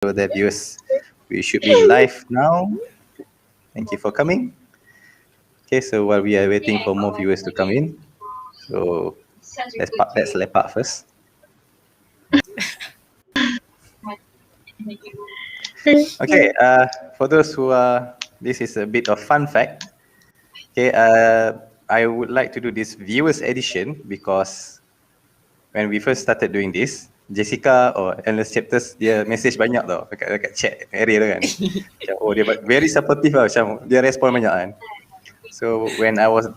the viewers, we should be live now. Thank you for coming. Okay, so while we are waiting for more viewers to come in, so let's lepak first. Okay, for those who are, this is a bit of fun fact. Okay, I would like to do this viewers edition because when we first started doing this, Jessica or Endless Chapters, dia message banyak tau dekat chat area tu kan. Macam, oh dia very supportive lah, macam dia respon banyak kan. So when I was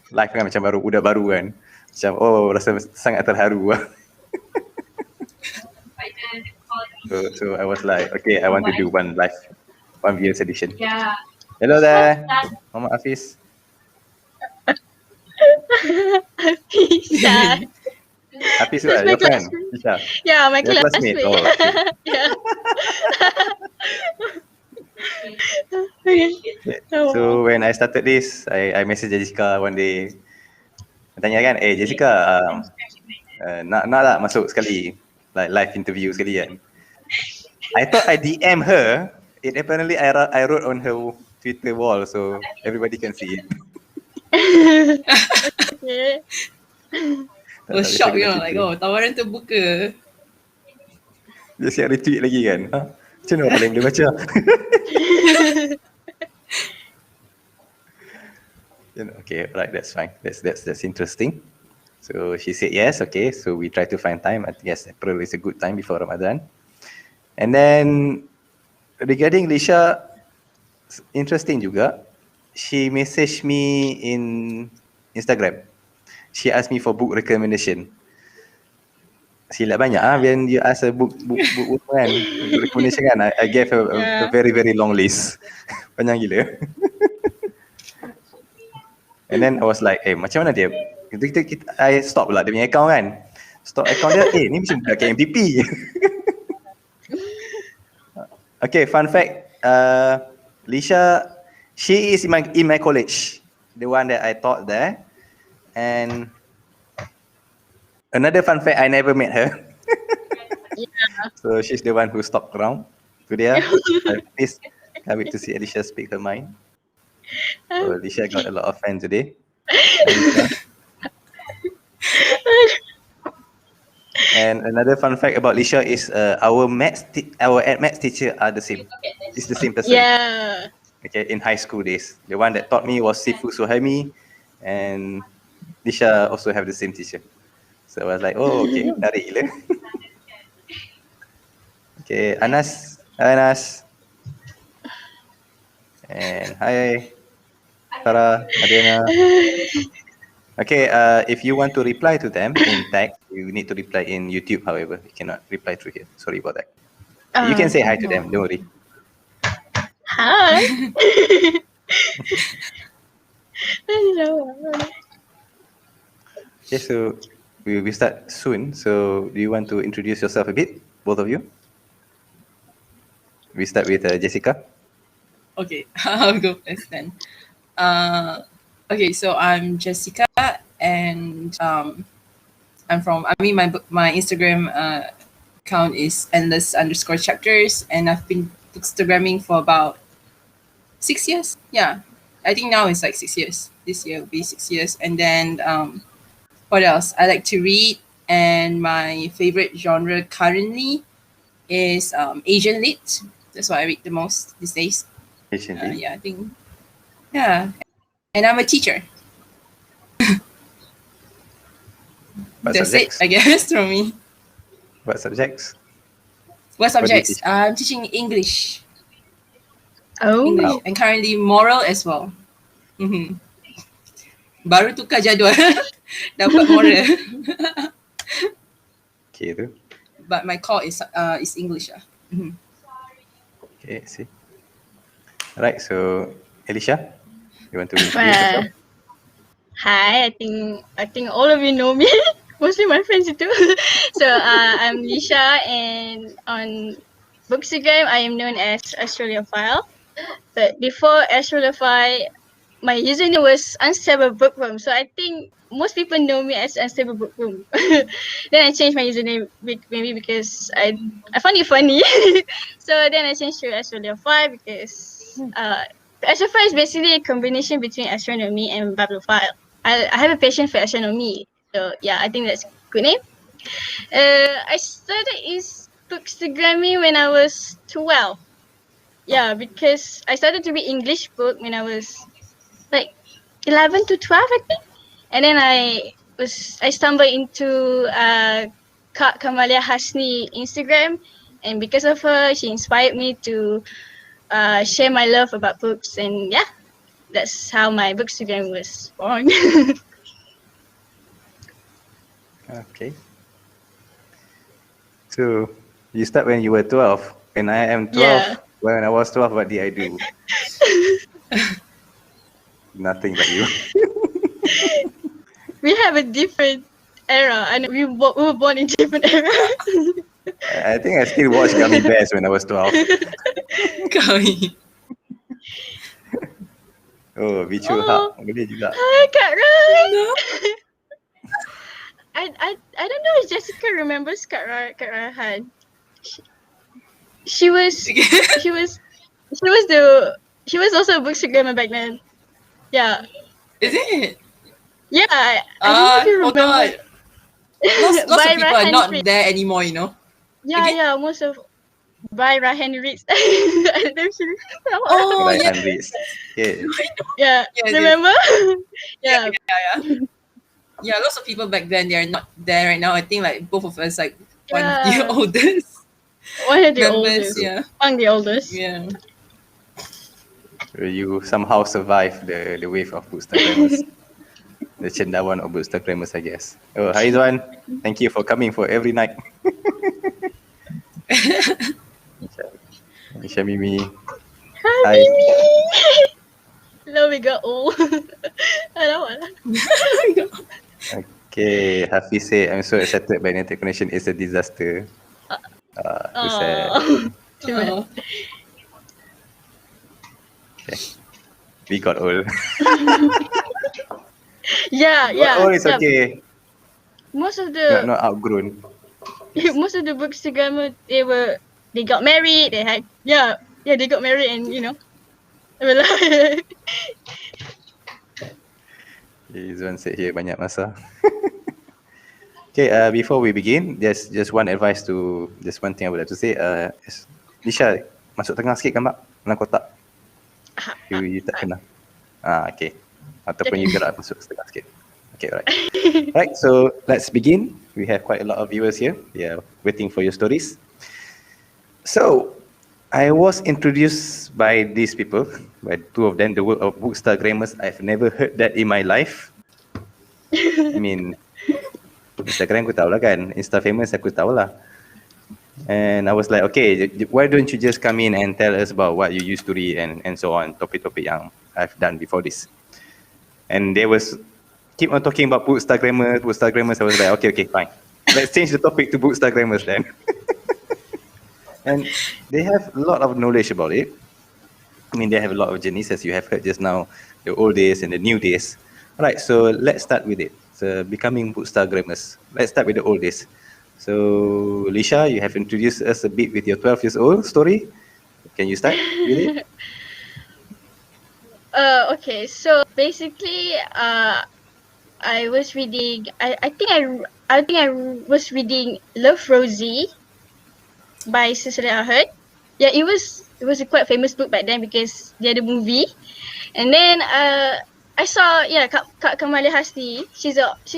live kan macam budak baru kan, macam oh rasa sangat terharu lah. So I was like, okay, I want to do one viewers edition. Hello there, Muhammad Hafiz. Hafiz juga, your friend? Leesya? Yeah, my your classmate. Oh, okay. Yeah. Okay. So when I started this, I message Jessica one day. Tanya kan, Jessica, nak lah masuk sekali, like live interview sekali kan. I thought I DM her. It apparently I wrote on her Twitter wall, so everybody can see it. Okay. Oh, shock you know, like, oh, tawaran terbuka. Dia siap retweet lagi kan. Macam mana paling boleh baca? Okay, right, that's fine. That's interesting. So she said yes, okay. So we try to find time. I guess April is a good time before Ramadan. And then regarding Leesya, interesting juga. She messaged me in Instagram. She asked me for book recommendation. Silap banyak when you ask a book kan, recommendation kan. I gave her a very very long list. Panjang gila. And then I was like, macam mana dia? I stop lah dia punya account kan. Stop account dia, ni macam budak KMPP. Okay, fun fact. Leesya, she is in my college. The one that I taught there. And another fun fact, I never met her. Yeah. So she's the one who stopped around today. Please can't wait to see Leesya speak her mind. So Leesya got a lot of fans today. And another fun fact about Leesya is our maths teacher are the same. It's the same person. Yeah. Okay, in high school days. The one that taught me was Sifu Suhaimi, and Leesya also have the same teacher. So I was like, oh, okay, menarik gila. Okay, Anas. Hi, Anas. And hi, Sarah, Adriana. Okay, if you want to reply to them in text, you need to reply in YouTube, however. You cannot reply through here. Sorry about that. You can say hi to them, don't worry. Hi. Okay, so we will start soon. So do you want to introduce yourself a bit, both of you? We start with Jessica. Okay, I'll go first then. Okay, so I'm Jessica, and I'm from. My Instagram account is endless_chapters, and I've been bookstagramming for about 6 years. Yeah, I think now it's like 6 years. This year will be 6 years, and then what else? I like to read, and my favorite genre currently is Asian lit. That's what I read the most these days. Asian lit? Yeah, I think. Yeah, and I'm a teacher. That's subjects? It, I guess, from me. What subjects? What subjects? I'm teaching English. Oh. English, and currently moral as well. Mm-hmm. Baru tukar jadual. Dapat moral. Okay tu. But my core is English. Mm-hmm. Okay, see. Alright, so Leesya, you want to introduce yourself? Hi, I think all of you know me. Mostly my friends too. So I'm Leesya, and on Bookstagram I am known as Australiaphile. But before Australiaphile, my username was Unstable Bookworm. So I think most people know me as Unstable Bookworm. Then I changed my username maybe because I found it funny. So then I changed to Astroleophile because Astrophile is basically a combination between astronomy and bibliophile. I have a passion for astronomy, so yeah, I think that's a good name. I started Bookstagramming when I was 12. Yeah, because I started to read English book when I was like 11 to 12, I think. And then I stumbled into Kak Kamalia Hasni Instagram, and because of her, she inspired me to share my love about books, and yeah, that's how my Bookstagram was born. Okay. So you start when you were 12, and I am 12. Yeah. When I was 12, what did I do? Nothing like you. We have a different era, and we were born in different era. I think I still watched Gummy Bears when I was 12. Kami. Oh, Bichu Hak boleh juga. Hi, Kak Rai. I don't know if Jessica remembers Kak Rahan. She was also a Bookstagrammer back then. Yeah. Is it? Yeah, I don't know if you remember. God. Lots of By people are Rahan not Reads. there anymore, you know. Yeah, Again? yeah, most of by Rahan Reads. I don't know if you remember. Oh, Right yeah. hand raised. Yeah. Yeah, Yes, remember? Yeah. Yeah, lots of people back then, they're not there right now. I think like both of us, like one of the Yeah. oldest One of the members. oldest. Yeah. Among the oldest. Yeah. You somehow survived the wave of Bookstagrammers. The cendawan of Bookstagrammers, I guess. Oh, hi Zuan. Thank you for coming for every night. Misha Mimi. Hi, Hi. Mimi. Now we got old. I don't want. Okay, Hafiz said, I'm so excited by internet connection. It's a disaster. Too sad. Too bad. Oh. Okay. We got old. Yeah, yeah. Oh, it's yeah. okay. Most of the Not outgrown. most of the Bookstagrammer, they got married. They had they got married, and you know, they were like, Zuan said here banyak masa. Okay, before we begin, just one advice just one thing I would like to say. Leesya, masuk tengah sikit gambar dalam kotak. You tak kena. Okay. Ataupun you gerak masuk setengah sikit. Okay, right. Right, so let's begin. We have quite a lot of viewers here. They are waiting for your stories. So, I was introduced by these people, by two of them, the word of Bookstagramers. I've never heard that in my life. I mean, Instagram aku tahu lah kan, Insta famous aku tahu lah. And I was like, okay, why don't you just come in and tell us about what you used to read and so on, topik-topik yang I've done before this. And they keep on talking about Bookstagrammers. I was like, okay, fine. Let's change the topic to Bookstagrammers then. And they have a lot of knowledge about it. I mean, they have a lot of journeys, as you have heard just now, the old days and the new days. All right, so let's start with it. So becoming Bookstagrammers. Let's start with the old days. So, Leesya, you have introduced us a bit with your 12 years old story. Can you start with it? Okay, so basically, I was reading. I think I was reading Love Rosie by Cecilia Ahern. Yeah, it was a quite famous book back then because they had a movie. And then I saw Kak Kamalia Hasni. She's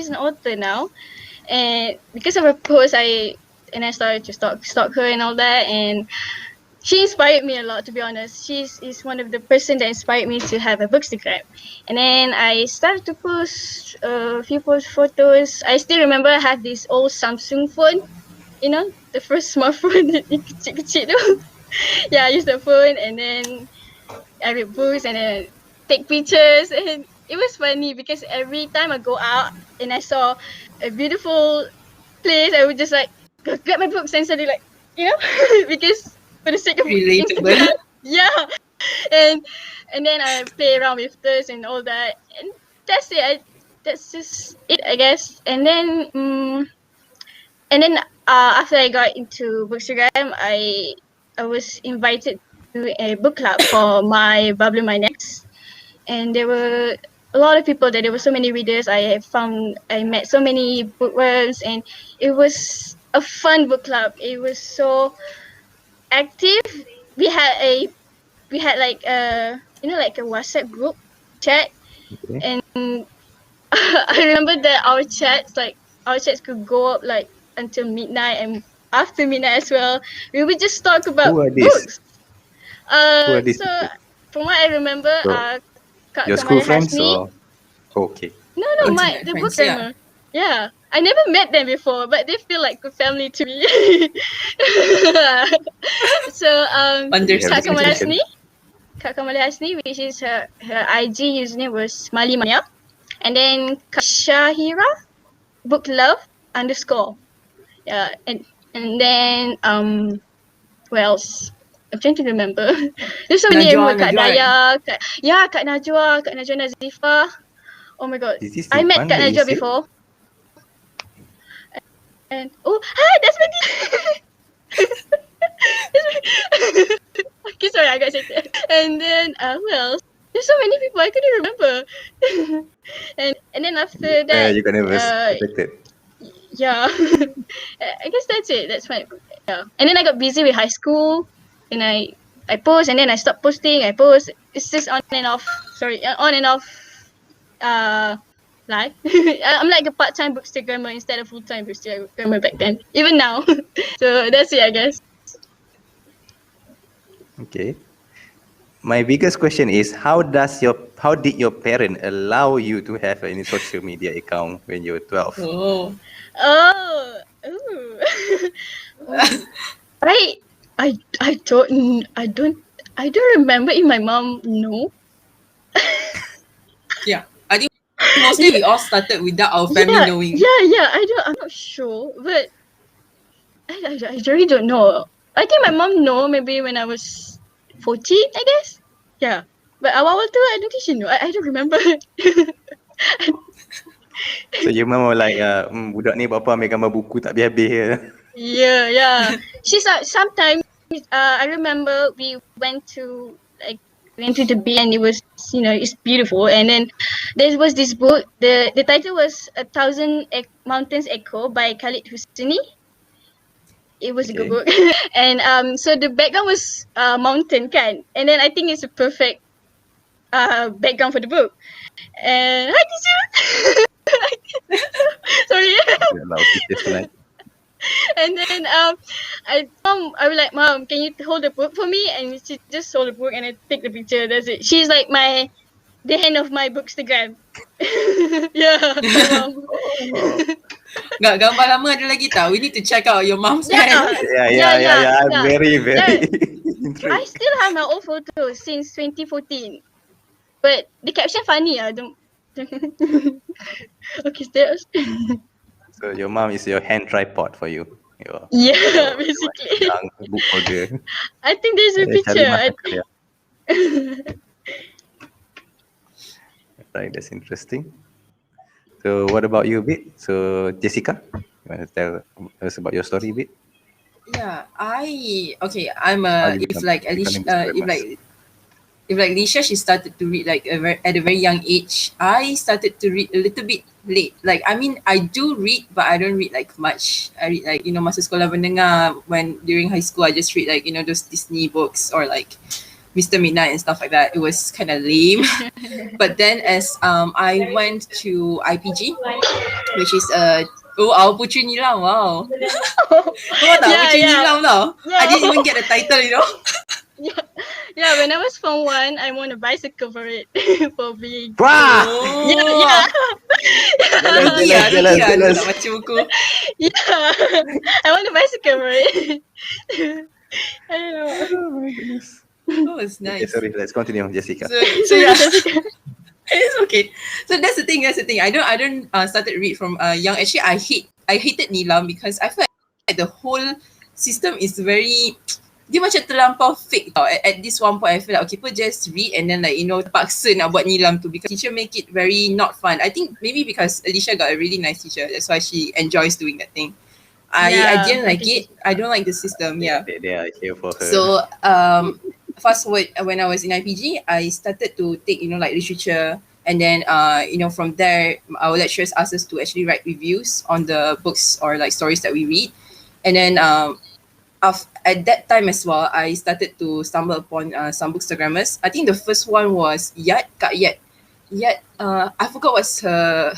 an author now, and because of her post, I started to stalk her and all that, and she inspired me a lot, to be honest. She's one of the person that inspired me to have a Bookstagram. And then I started to post a few photos. I still remember I had this old Samsung phone, you know, the first smartphone that kecil-kecil tu. Yeah, I used the phone and then I read books and then take pictures, and it was funny because every time I go out and I saw a beautiful place, I would just like grab my books and suddenly like, you know, because for the sake of Relatable. Instagram. Yeah. And then I play around with this and all that. And that's it. that's just it, I guess. And then after I got into Bookstagram, I was invited to a book club for my Bubbly My Next, and there were a lot of people there. There were so many readers. I met so many bookworms, and it was a fun book club. It was so active. We had like like a WhatsApp group chat, Okay. and I remember that our chats could go up like until midnight and after midnight as well. We would just talk about Who are these? books. Who are these So people? from what I remember, So, Kak your school Kamala friends Hasni. or? Okay. No, Internet the friends, bookstagrammer. Yeah. I never met them before, but they feel like a family to me. So We have Kak the same Kamala question. Hasni. Kak Kamala Hasni, which is her IG username was Mali Mania. And then Kashahira, book love _ Yeah, and then who else? I'm trying to remember. There's so many. Najwa, Kak Najwa, right? Daya, Kak Najwa Nazifa. Oh my god, Is this I the met one Kak that you Najwa said? before. And hi, that's Maggie. Okay, sorry, I got excited. And then who else? There's so many people I couldn't remember. and then after that, You got nervous, affected. yeah, I guess that's it. That's fine. Yeah, and then I got busy with high school, and I post, and then I stopped posting. I post. It's just on and off. Sorry, on and off. Life. I'm like a part-time bookstagrammer instead of full-time bookstagrammer back then. Even now. So that's it, I guess. Okay. My biggest question is how did your parent allow you to have any social media account when you were 12? Oh. Ooh. I don't remember if my mom know. Yeah. I think mostly we all started without our family knowing. Yeah. I'm not sure, but I really don't know. I think my mom know maybe when I was 14, I guess. Yeah. But awal-awal tu, I don't think she knew. I don't remember. So your mom was like, budak ni bapa ambil gambar buku tak habis-habis. Yeah. She's sometimes I remember we went to the beach, and it was it's beautiful, and then there was this book. The title was A Thousand Mountains Echo by Khalid Husseini. It was a good book. And so the background was mountain kan, and then I think it's a perfect background for the book. And hi teacher. Sorry. A lot of teachers tonight. And then I was like, Mom, can you hold the book for me? And she just hold the book and I take the picture. That's it. She's like the hand of my Bookstagram. Yeah, my mom. Nggak, gambar lama ada lagi tau. We need to check out your mom's Yeah. hand. Yeah. I'm very intrigued. I still have my old photos since 2014. But the caption funny. Don't. Okay, stairs. So your mom is your hand tripod for you. Yeah, basically. Young book holder. I think there's a picture. Right, that's interesting. So what about you, Bit? So Jessica, you want to tell us about your story, Bit? Yeah, I'm if like Leesya, she started to read like at a very young age. I started to read a little bit late. Like, I mean, I do read, but I don't read like much. I read like, masa sekolah menengah, when during high school, I just read like, those Disney books or like Mr. Midnight and stuff like that. It was kind of lame. But then as I went to IPG, which is our Putri Nilam, wow. Putri Nilam tau. I didn't even get the title, Yeah, when I was Form 1, I won a bicycle for it. For being. Wah! Yeah. Jealous. Tak baca buku. Yeah. I won a bicycle for it. I don't know. Oh my goodness. Oh, it's nice. Okay, sorry, let's continue, Jessica. So yeah. It's okay. So that's the thing. I don't started to read from young. Actually, I hated Nilam because I felt like the whole system is very dia macam terlampau fake tau. At this one point, I feel like, okay, people just read and then like, terpaksa nak buat nilam tu because teacher make it very not fun. I think maybe because Leesya got a really nice teacher. That's why she enjoys doing that thing. I didn't like it. I don't like the system. Yeah. They are here for her. So fast forward when I was in IPG, I started to take like literature, and then from there our lecturers asked us to actually write reviews on the books or like stories that we read, and then at that time as well, I started to stumble upon some Bookstagramers. I think the first one was Kak Yat. I forgot what's her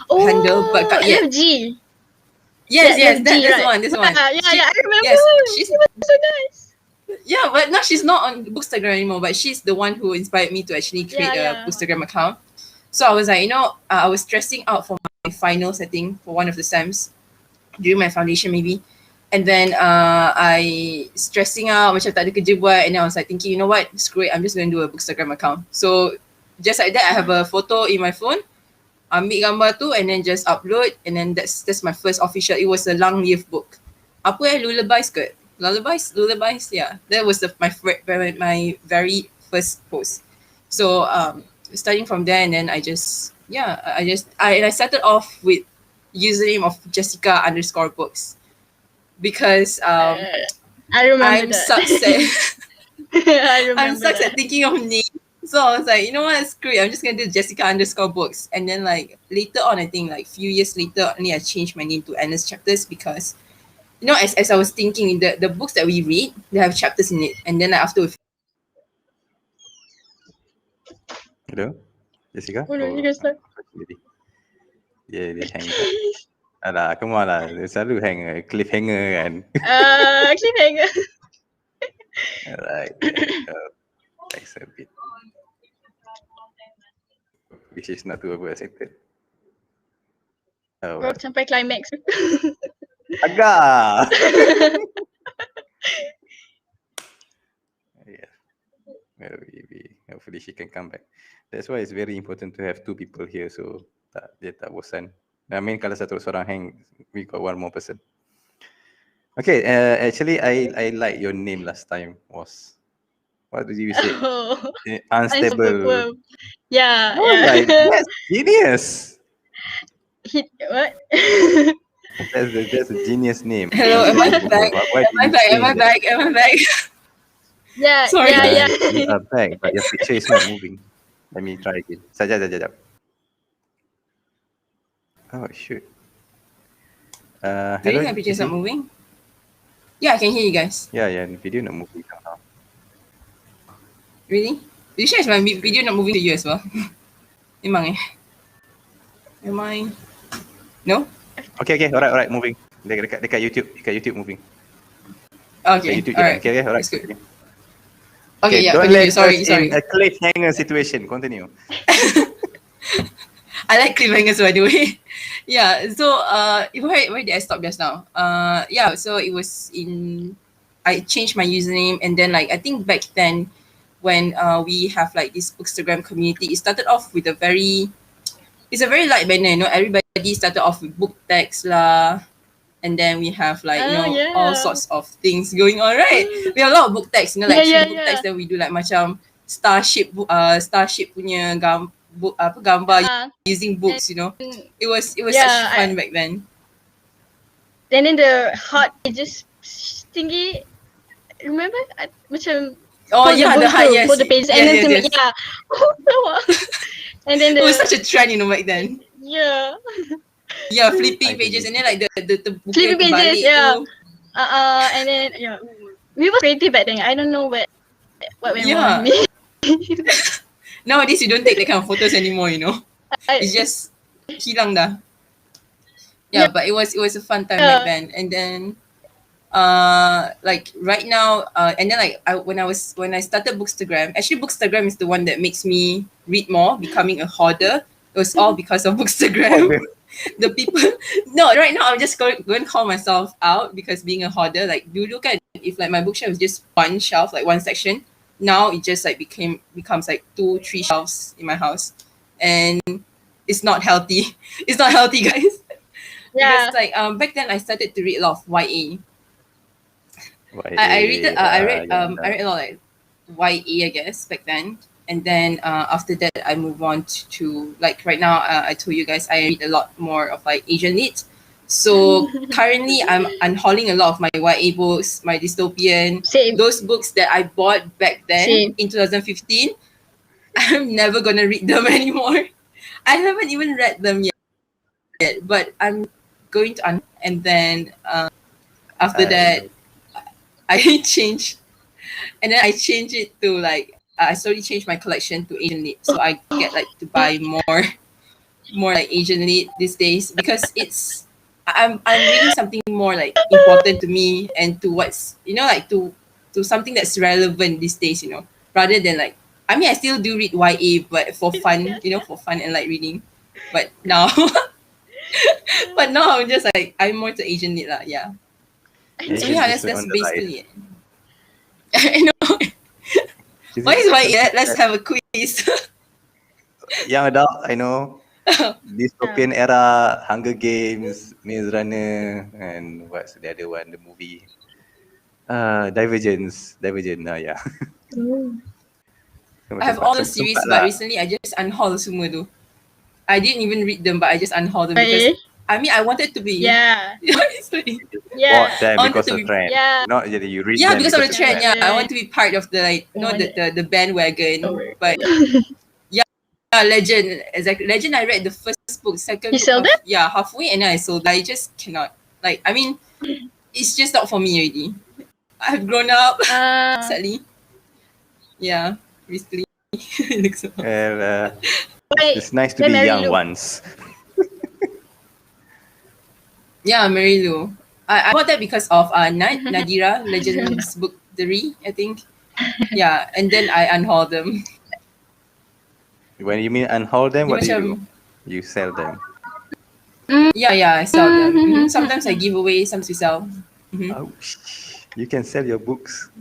handle, but Kak Yat. LFG. Yes, LFG, that's the right? one. This one. Yeah, I remember. Yes, she's She was so nice. Yeah, but now she's not on Bookstagram anymore. But she's the one who inspired me to actually create a Yeah. Bookstagram account. So I was like, I was stressing out for my finals, I think, for one of the SEMs during my foundation maybe. And then I stressing out, macam tak ada kerja buat, and then I was like thinking, you know what, screw it, I'm just going to do a Bookstagram account. So just like that, I have a photo in my phone, ambil gambar tu, and then just upload, and then that's my first official. It was a long live book. Apa lullabies ke? Lullabies, yeah. That was my very first post. So starting from there, and then I started off with username of Jessica_books. Because I remember I'm that. sucks I remember I'm sucks that. at thinking of names. So I was like, you know what, screw it. I'm just gonna do Jessica_books. And then like later on, I think like few years later, only I changed my name to Endless Chapters because as I was thinking, the books that we read, they have chapters in it. And then after Hello, Jessica. Oh, no, you can start. Dia hang. Alah, come on lah. Dia selalu hang cliffhanger kan. Cliffhanger. Alright. Thanks a bit. Which is not too excited. Oh, Baru sampai climax. agak. Yeah. Well, maybe hopefully she can come back. That's why it's very important to have two people here, so dia tak bosan. I mean, kalau satu seorang hang, we got one more person. Okay, actually, I like your name last time was, what did you say? Oh, Unstable. Yeah, Oh, yeah. like, yes, genius. What? That's a genius name. hello, am I back? Why Am I back? Yeah, Sorry. yeah. You are back, but your picture is not moving. Let me try again. Sekejap. Oh, shoot. Do you Hello, think my picture is Jesse? not moving? Yeah, I can hear you guys. Yeah, the video not moving somehow. Really? Did you share my video not moving to you as well? Memang Am I? No? Okay, alright, moving. Dekat YouTube moving. Okay, YouTube alright. Okay, alright. That's good. Okay, yeah, don't continue. let Sorry. us in a cliffhanger situation. Continue. I like cliffhangers, by the way. Yeah, so where did I stop just now? Yeah, so it was I changed my username, and then like I think back then when we have like this Bookstagram community, it started off with it's a very light banner, everybody started off with book tags lah, and then we have like all sorts of things going on, right? We have a lot of book tags, like book tags that we do like macam starship punya gambar using books, It was such fun back then. And then the heart just tinggi. Remember? Macam the heart, yes. For the pages, and then yes. And then it was such a trend, back then. Yeah. Yeah, flipping pages, and then like the flipping pages, yeah. Too. And then we were creative back then. I don't know what went wrong with me. Nowadays you don't take that kind of photos anymore, It's just hilang dah. Yeah, but it was a fun time back then. And then like right now, and then like when I started Bookstagram, actually Bookstagram is the one that makes me read more, becoming a hoarder. It was all because of Bookstagram. The people right now I'm just going to call myself out because being a hoarder, like dulu kan, if like my bookshelf was just one shelf, like one section, now it just like becomes like 2-3 shelves in my house, and it's not healthy. It's not healthy, guys. Yeah. Because like back then I started to read a lot of YA. I read a lot like YA, I guess, back then. And then after that, I move on to like right now. I told you guys I read a lot more of like Asian lit. So currently, I'm unhauling a lot of my YA books, my dystopian, Same. those books that I bought back then Same. in 2015. I'm never gonna read them anymore. I haven't even read them yet, but I'm going to and then after that, I change, and then I change it to like I slowly change my collection to Asian lit, so I get like to buy more like Asian lit these days because I'm reading something more like important to me and to what's like to something that's relevant these days, rather than like I mean I still do read YA but for fun, for fun and like reading, but now but now I'm just like I'm more to Asian lit lah, yeah. So yeah, that's basically it. I know. Why is YA? Let's have a quiz. Young adult, I know. Dystopian era, Hunger Games, Maze Runner, and what's the other one? The movie, Divergent. Yeah. I have all the series, but recently I just unhaul semua tu. I didn't even read them, but I just unhaul them because I mean I wanted to be bought them because of trend. Yeah. Not that you read yeah them because of the trend. Yeah, I want to be part of the like the bandwagon. But yeah, Legend, exactly. Legend, I read the first book, second You book sold it? Yeah, halfway, and then I sold. I just cannot. Like, I mean, it's just not for me already. I've grown up, sadly. Yeah, recently. Well, it's nice to be young once. Yeah, Mary Lou. I bought that because of Nadira, Legends Book 3, I think. Yeah, and then I unhaul them. When you mean unhaul them, what do you do? You sell them? Yeah, I sell them. Sometimes I give away, sometimes we sell. Oh, you can sell your books.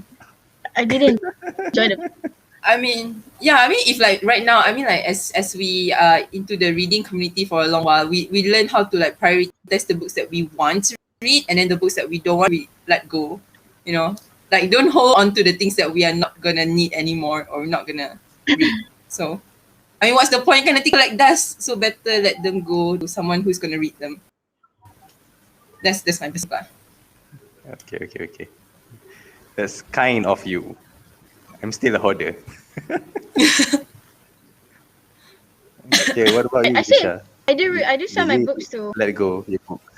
I didn't enjoy them. I mean, if like right now, I mean like as we into the reading community for a long while, we learn how to like prioritize the books that we want to read, and then the books that we don't want, we let go. Like don't hold on to the things that we are not gonna need anymore or not gonna read. So, I mean, what's the point? Kind of thing like dust. So better let them go to someone who's gonna read them. That's my perspective. Okay. That's kind of you. I'm still a hoarder. Okay, what about you, Leesya? I do sell my books too. Let go your books.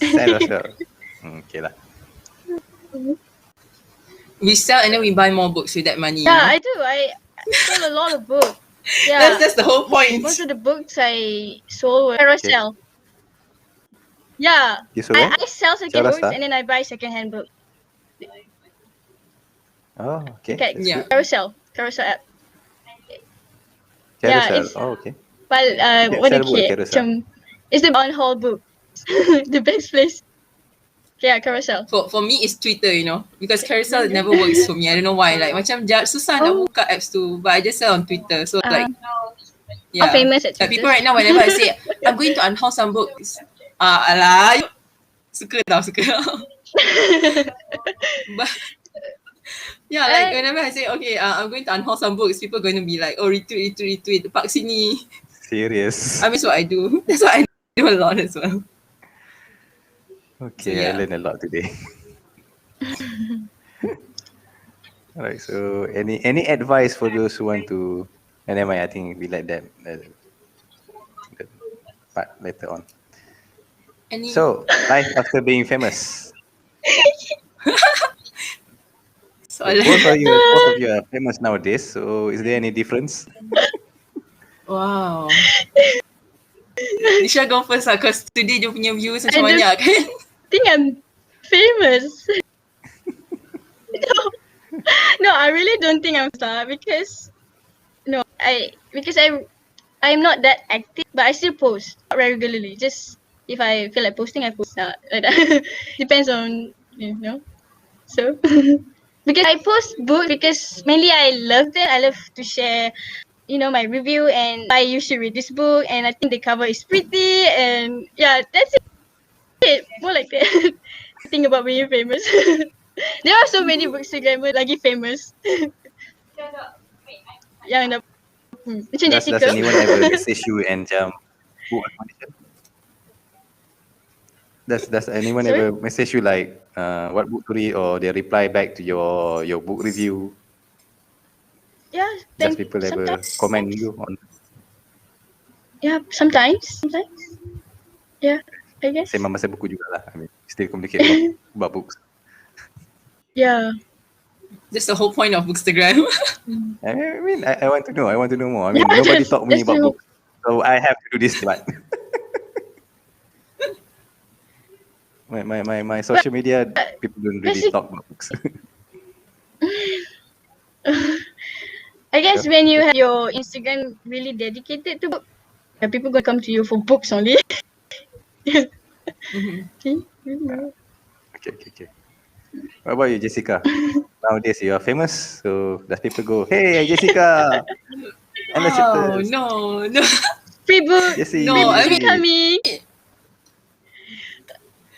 Sell as well. Okay lah. We sell and then we buy more books with that money. Yeah, I do. I sell a lot of books. Yeah, that's the whole point. Most of the books I sold were carousel. Yeah, I sell second books and then I buy second-hand books. Oh, okay. Yeah, carousel app. Carousel. Yeah, Oh, okay. But what do you call it's the unhaul book. The best place. Yeah, carousel. For me, it's Twitter, because carousel never works for me. I don't know why. Like, macam susah nak buka apps tu, but I just sell on Twitter. So like, yeah. Famous at Twitter. Like, people right now, whenever I say I'm going to unhaul some books, alah, suka tau. But yeah, like whenever I say okay, I'm going to unhaul some books, people are going to be like, oh, retweet, pak sini. Serious. I mean, that's what I do. That's what I do a lot as well. Okay, so, yeah. I learned a lot today. Alright, so any advice for those who want to? And then I think we let them part later on. So, life after being famous. So both of you are famous nowadays. So, is there any difference? Wow. Leesya go first lah, because today dia punya views macam banyak kan? I think I'm famous. No, I really don't think I'm a star because I'm not that active, but I still post regularly. Just if I feel like posting, I post. Like that. Depends on So because I post books because mainly I love them. I love to share, my review and why you should read this book. And I think the cover is pretty. And yeah, that's it. More like that. think about being famous. There are so many Bookstagrammer lagi famous. Yang dah macam Does Jessica. anyone ever message you and book recommendation? Does anyone Sorry? ever message you like what book to read, or they reply back to your book review? Yeah, Does people ever sometimes. comment you on? Yeah, sometimes. Yeah, I guess. Sembang pasal buku jugalah. I mean, still communicate about books. Yeah. That's the whole point of Bookstagram. I mean, I want to know. I want to know more. I mean, Yeah, nobody taught me that's about true. books, so I have to do this part. my social media, people don't really basic- talk about books. I guess Yeah. when you have your Instagram really dedicated to book, people gonna come to you for books only. Okay. What about you, Jessica? Nowadays you are famous, so does people go, "Hey, Jessica, and the Oh chapters, no. Free book, Jessie"? No, I free mean- coming.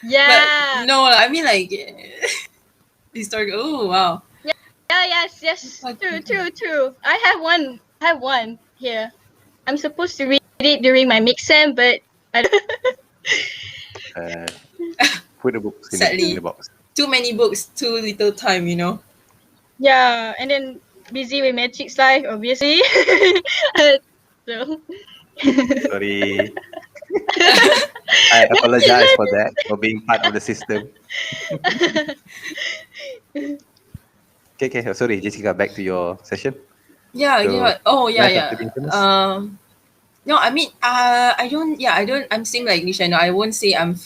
Yeah. But no, I mean like historical. Oh wow. Yeah, yes. True. I have one here. I'm supposed to read it during my mix sem, but I don't. Put the books in Sadly. the box. Too many books, too little time, you know. Yeah, and then busy with Matrix life, obviously. So. Sorry. I apologize for that, for being part of the system. Okay. Sorry, Jessica, back to your session. Yeah, So, yeah. Oh yeah, life yeah. after being famous? No, I mean, I don't. Yeah, I don't. I'm saying like Leesya. No, I won't say I'm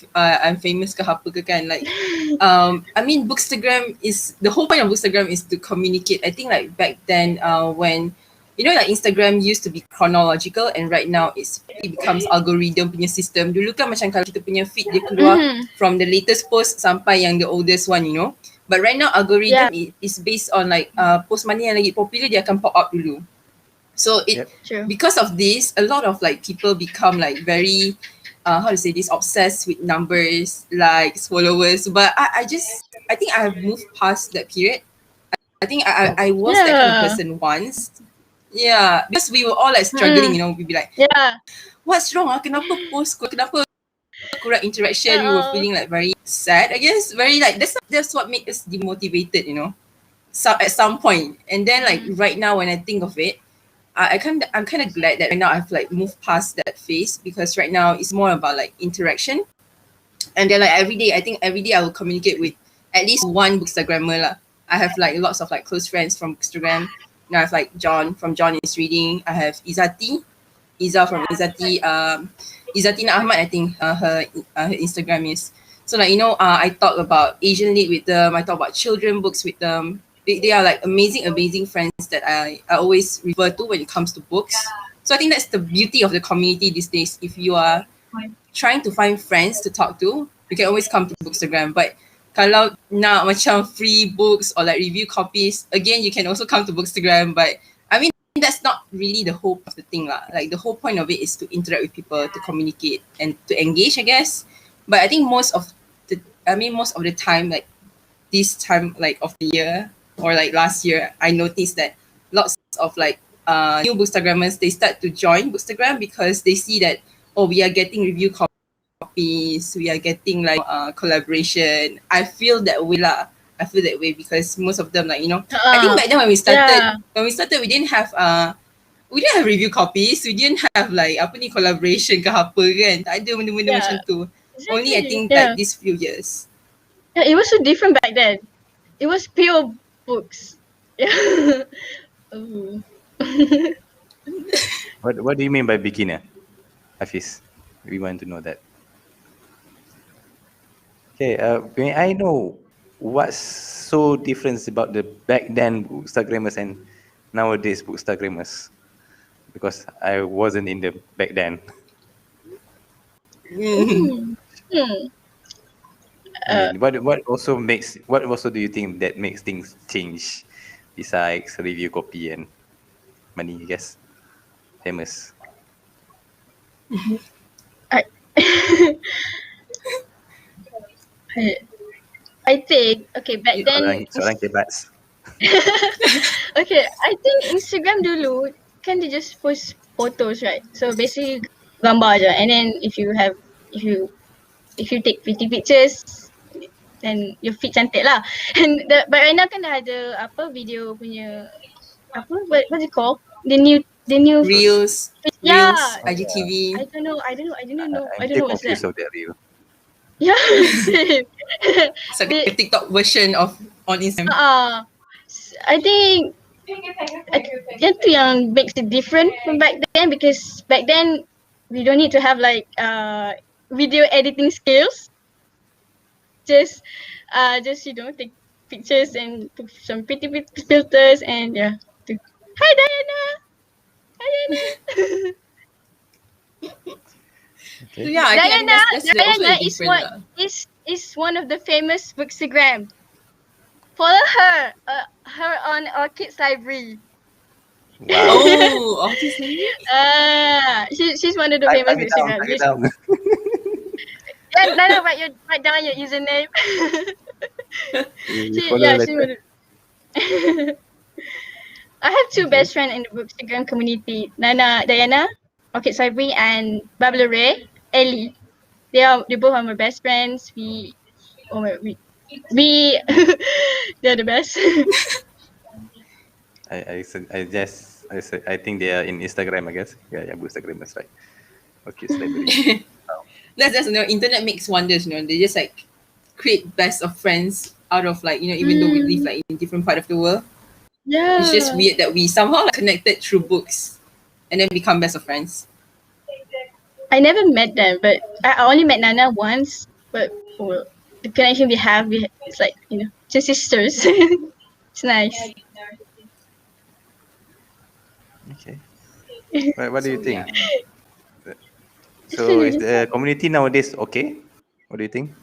famous ke apa ke kan. Like, I mean, Bookstagram is the whole point of Bookstagram is to communicate. I think like back then, when you know, like Instagram used to be chronological, and right now it becomes algorithm punya system. Dulu kan macam kalau kita punya feed dia keluar from the latest post sampai yang the oldest one, you know. But right now algorithm is based on like post mana yang lagi popular dia akan pop up dulu. So Yep. True. because of this, a lot of like people become like very how to say this, obsessed with numbers, likes, followers. But I think I have moved past that period. I think I was that kind of Yeah. person once. Yeah, because we were all like struggling, you know, we'd be like, Yeah. what's wrong? Kenapa post? Kenapa kurang interaction? We were feeling like very sad, I guess. Very like that's what made us demotivated, you know. So at some point, and then like right now when I think of it, I'm kind of glad that right now I've like moved past that phase, because right now it's more about like interaction, and then like every day I will communicate with at least one Bookstagrammer lah. I have like lots of like close friends from Bookstagram. Now I have like John from John is Reading. I have Iza from Izzati. Izzatina Ahmad, I think her Instagram is. So like, you know, I talk about Asian Lit with them. I talk about children books with them. They are like amazing friends that I always refer to when it comes to books. So I think that's the beauty of the community these days. If you are trying to find friends to talk to, you can always come to Bookstagram. But kalau nak macam free books or like review copies, again, you can also come to Bookstagram. But I mean, that's not really the whole of the thing lah. Like the whole point of it is to interact with people, to communicate and to engage, I guess. But I think most of the time, like this time like of the year or like last year, I noticed that lots of like new Bookstagrammers, they start to join Bookstagram because they see that, oh, we are getting review copies, we are getting like collaboration. I feel that way lah. I feel that way because most of them, like, you know, I think back then when we started, we didn't have review copies, we didn't have like apa ni, collaboration ke apa kan. Tak ada benda-benda macam tu. Exactly. Only I think like these few years. Yeah, it was so different back then. It was pure books. Yeah. Oh. What do you mean by beginner, Hafiz? We want to know that. Okay, may I know what's so different about the back then Bookstagrammers and nowadays Bookstagrammers? Because I wasn't in the back then. I mean, what also do you think that makes things change besides review copy and money, I guess? Famous. I think back then Seorang kebats. okay, I think Instagram dulu kan dia just post photos, right? So basically gambar je, and then if you take pretty pictures, then your feed cantik lah. And but right now kan dah ada apa video punya apa what's it called? The new Reels, yeah. IGTV. I don't know I'm still what's that. confused of that reel. Yeah, same. It's like a TikTok version of on Instagram. I think yang tu yang makes it different from back then, because back then we don't need to have like video editing skills. Just take pictures and put some pretty filters and yeah. Hi Diana. Okay. So yeah, I think Diana that's also the difference. is one of the famous Bookstagram. Follow her. Her on our kids library. Wow. Oh, autism. She's one of the famous Bookstagram. Yeah, write down your username. You follow later. I have two best friends in the Bookstagram community. Diana, Orchid Library, and Babla Ray, Ellie. They both are my best friends. We they're the best. I think they are in Instagram, I guess. Yeah, Bookstagrammers, right? Okay, library. That's internet makes wonders, They just like create best of friends out of like, even though we live like in different part of the world. Yeah. It's just weird that we somehow like connected through books and then become best of friends. I never met them, but I only met Nana once. But the connection we have, it's like just sisters. It's nice. Okay. What do you think? So is the community nowadays okay? What do you think?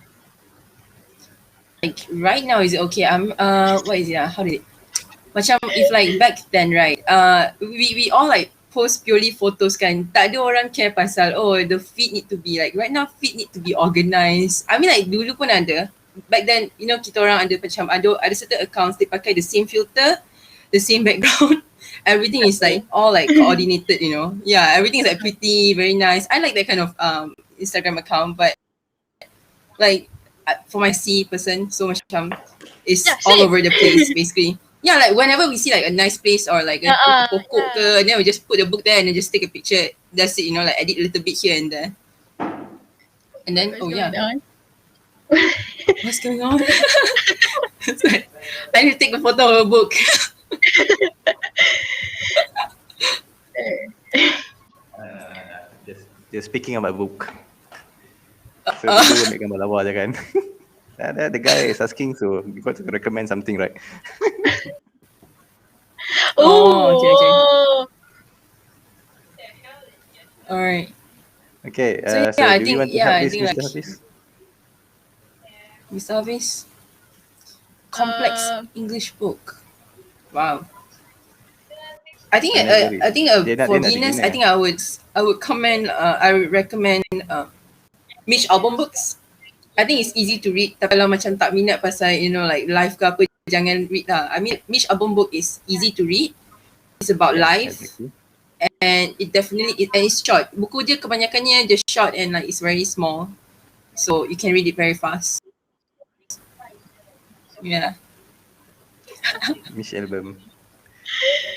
Like right now, is it okay? What is it? How did it? Macam if like back then, right? We all like post purely photos kan. Tak ada orang care pasal the feed need to be like right now feed need to be organized. I mean like dulu pun ada. Back then, kita orang ada macam ada certain accounts they pakai the same filter, the same background. Everything is like all like coordinated, Yeah, everything is like pretty, very nice. I like that kind of Instagram account, but like for my C person, so macam it's all over the place basically. Yeah, like whenever we see like a nice place or like a pokok ke, and then we just put the book there and then just take a picture. That's it, like edit a little bit here and there. And then what's going on? I need to take a photo of a book. Just speaking about book. So kita ambil gambar lawa je kan. The guy is asking, so you got to recommend something, right? Okay. Alright. Okay. So do I you think want to help this, think Mr. like Hafiz? Mr. Hafiz, complex English book. Wow. I think for beginners, I think I would recommend Mitch Albom books. I think it's easy to read. Tapi kalau macam tak minat pasal like life ke apa, jangan read lah. I mean Mitch Albom book is easy to read. It's about life. Exactly. And it definitely and it's short. Buku dia kebanyakannya just short and like it's very small. So you can read it very fast. Yeah. Mitch Albom.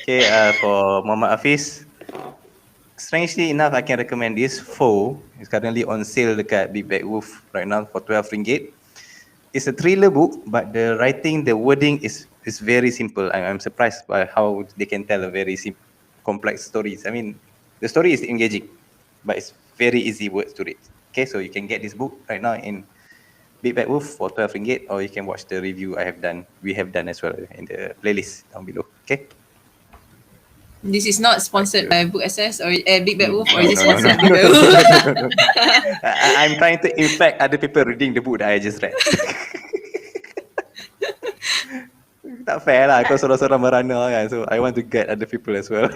Okay, for Muhammad Hafiz, strangely enough, I can recommend this. Foe is currently on sale dekat Big Bad Wolf right now for RM12. It's a thriller book, but the writing, the wording is very simple. I'm surprised by how they can tell a very complex stories. I mean, the story is engaging, but it's very easy words to read. Okay, so you can get this book right now in Big Bad Wolf for RM12, or you can watch the review we have done as well in the playlist down below. Okay. This is not sponsored by Book Access or Big Bad Wolf, or is it No. sponsored by Big Bad Wolf? I'm trying to impact other people reading the book that I just read. Tak fair lah, kau sorang-sorang merana kan. So I want to get other people as well.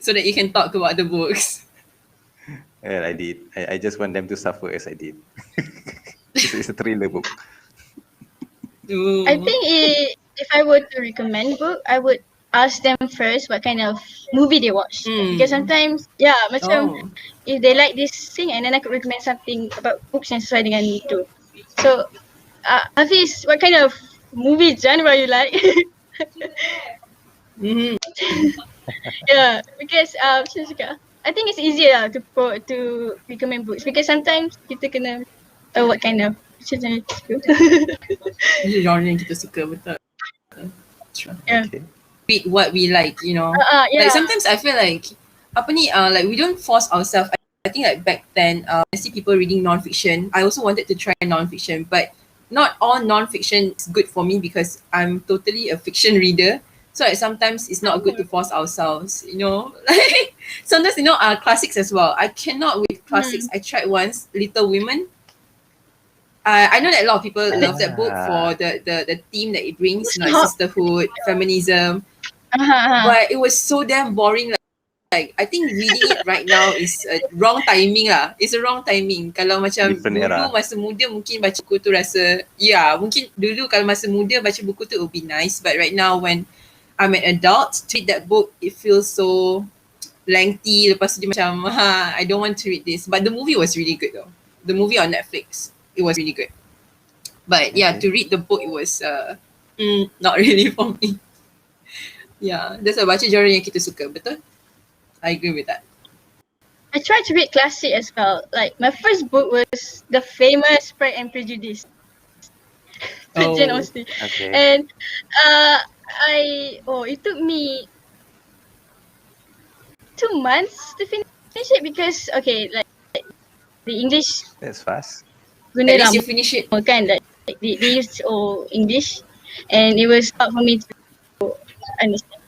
So that you can talk about the books. Well, I did. I just want them to suffer as I did. It's a thriller book. Ooh. I think if I were to recommend book, I would ask them first what kind of movie they watch. Because sometimes, macam Oh. if they like this thing, and then I could recommend something about books yang sesuai dengan itu. So, Hafiz, what kind of movie genre you like? Mm-hmm. Yeah, because macam mana cakap, I think it's easier lah to recommend books because sometimes kita kena tahu what kind of genre kita suka. Ini genre yang kita suka, betul. Yeah. Okay. Read what we like, you know. Yeah. Like sometimes I feel like like we don't force ourselves. I think like back then, I see people reading non-fiction. I also wanted to try non-fiction, but not all non-fiction is good for me because I'm totally a fiction reader. So like sometimes it's not good to force ourselves, you know. Like sometimes, you know, classics as well. I cannot with classics. I tried once, Little Women. I know that a lot of people love that book for the theme that it brings, you know, like sisterhood, feminism. But it was so damn boring. Like I think reading it right now is a wrong timing lah. It's a wrong timing. Kalau macam Different dulu era. masa muda mungkin baca buku tu rasa, mungkin dulu kalau masa muda baca buku tu it would be nice. But right now when I'm an adult, to read that book, it feels so lengthy. Lepas tu dia macam, I don't want to read this. But the movie was really good though. The movie on Netflix, it was really good. But yeah, to read the book, it was not really for me. Yeah, that's why baca genre yang kita suka, betul? I agree with that. I tried to read classic as well. Like my first book was the famous Pride and Prejudice. Jane Austen. Okay. And it took me 2 months to finish it because like the English That's fast. At guna least you lama finish it. kan, like they used English, and it was hard for me to understand.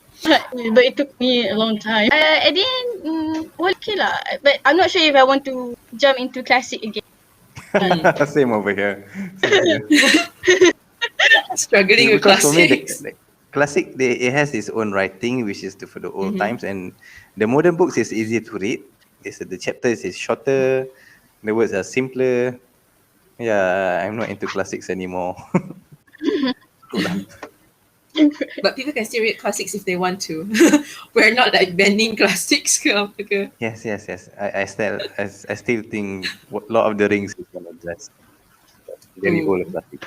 But it took me a long time. At the end, okay lah. But I'm not sure if I want to jump into classic again. Same over here. Struggling with Because for me, classics. the classic, it has its own writing, which is for the old times, and the modern books is easy to read. The chapters is shorter, the words are simpler. Yeah, I'm not into classics anymore. But people can still read classics if they want to. We're not like banning classics ke apa ke. Yes. I still think Lord of the Rings is one of the best. Very old classic.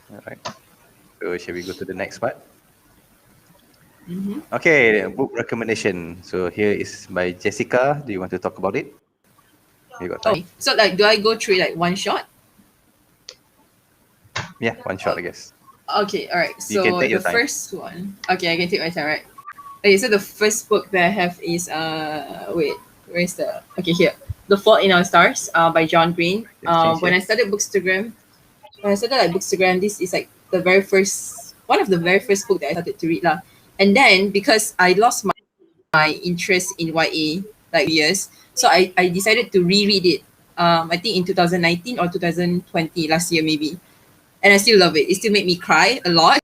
Alright. So shall we go to the next part? Okay, book recommendation. So here is by Jessica. Do you want to talk about it? You got time? So like, do I go through it like one shot? Yeah, one shot, I guess. Okay, all right. You So can take the your time. first one. Okay, I can take my time, right? Okay, so the first book that I have is where's the here. The Fault in Our Stars by John Green. When I started Bookstagram, this is like one of the very first book that I started to read lah. And then because I lost my interest in YA like years, so I decided to reread it. I think in 2019 or 2020, last year maybe. And I still love it. It still made me cry a lot.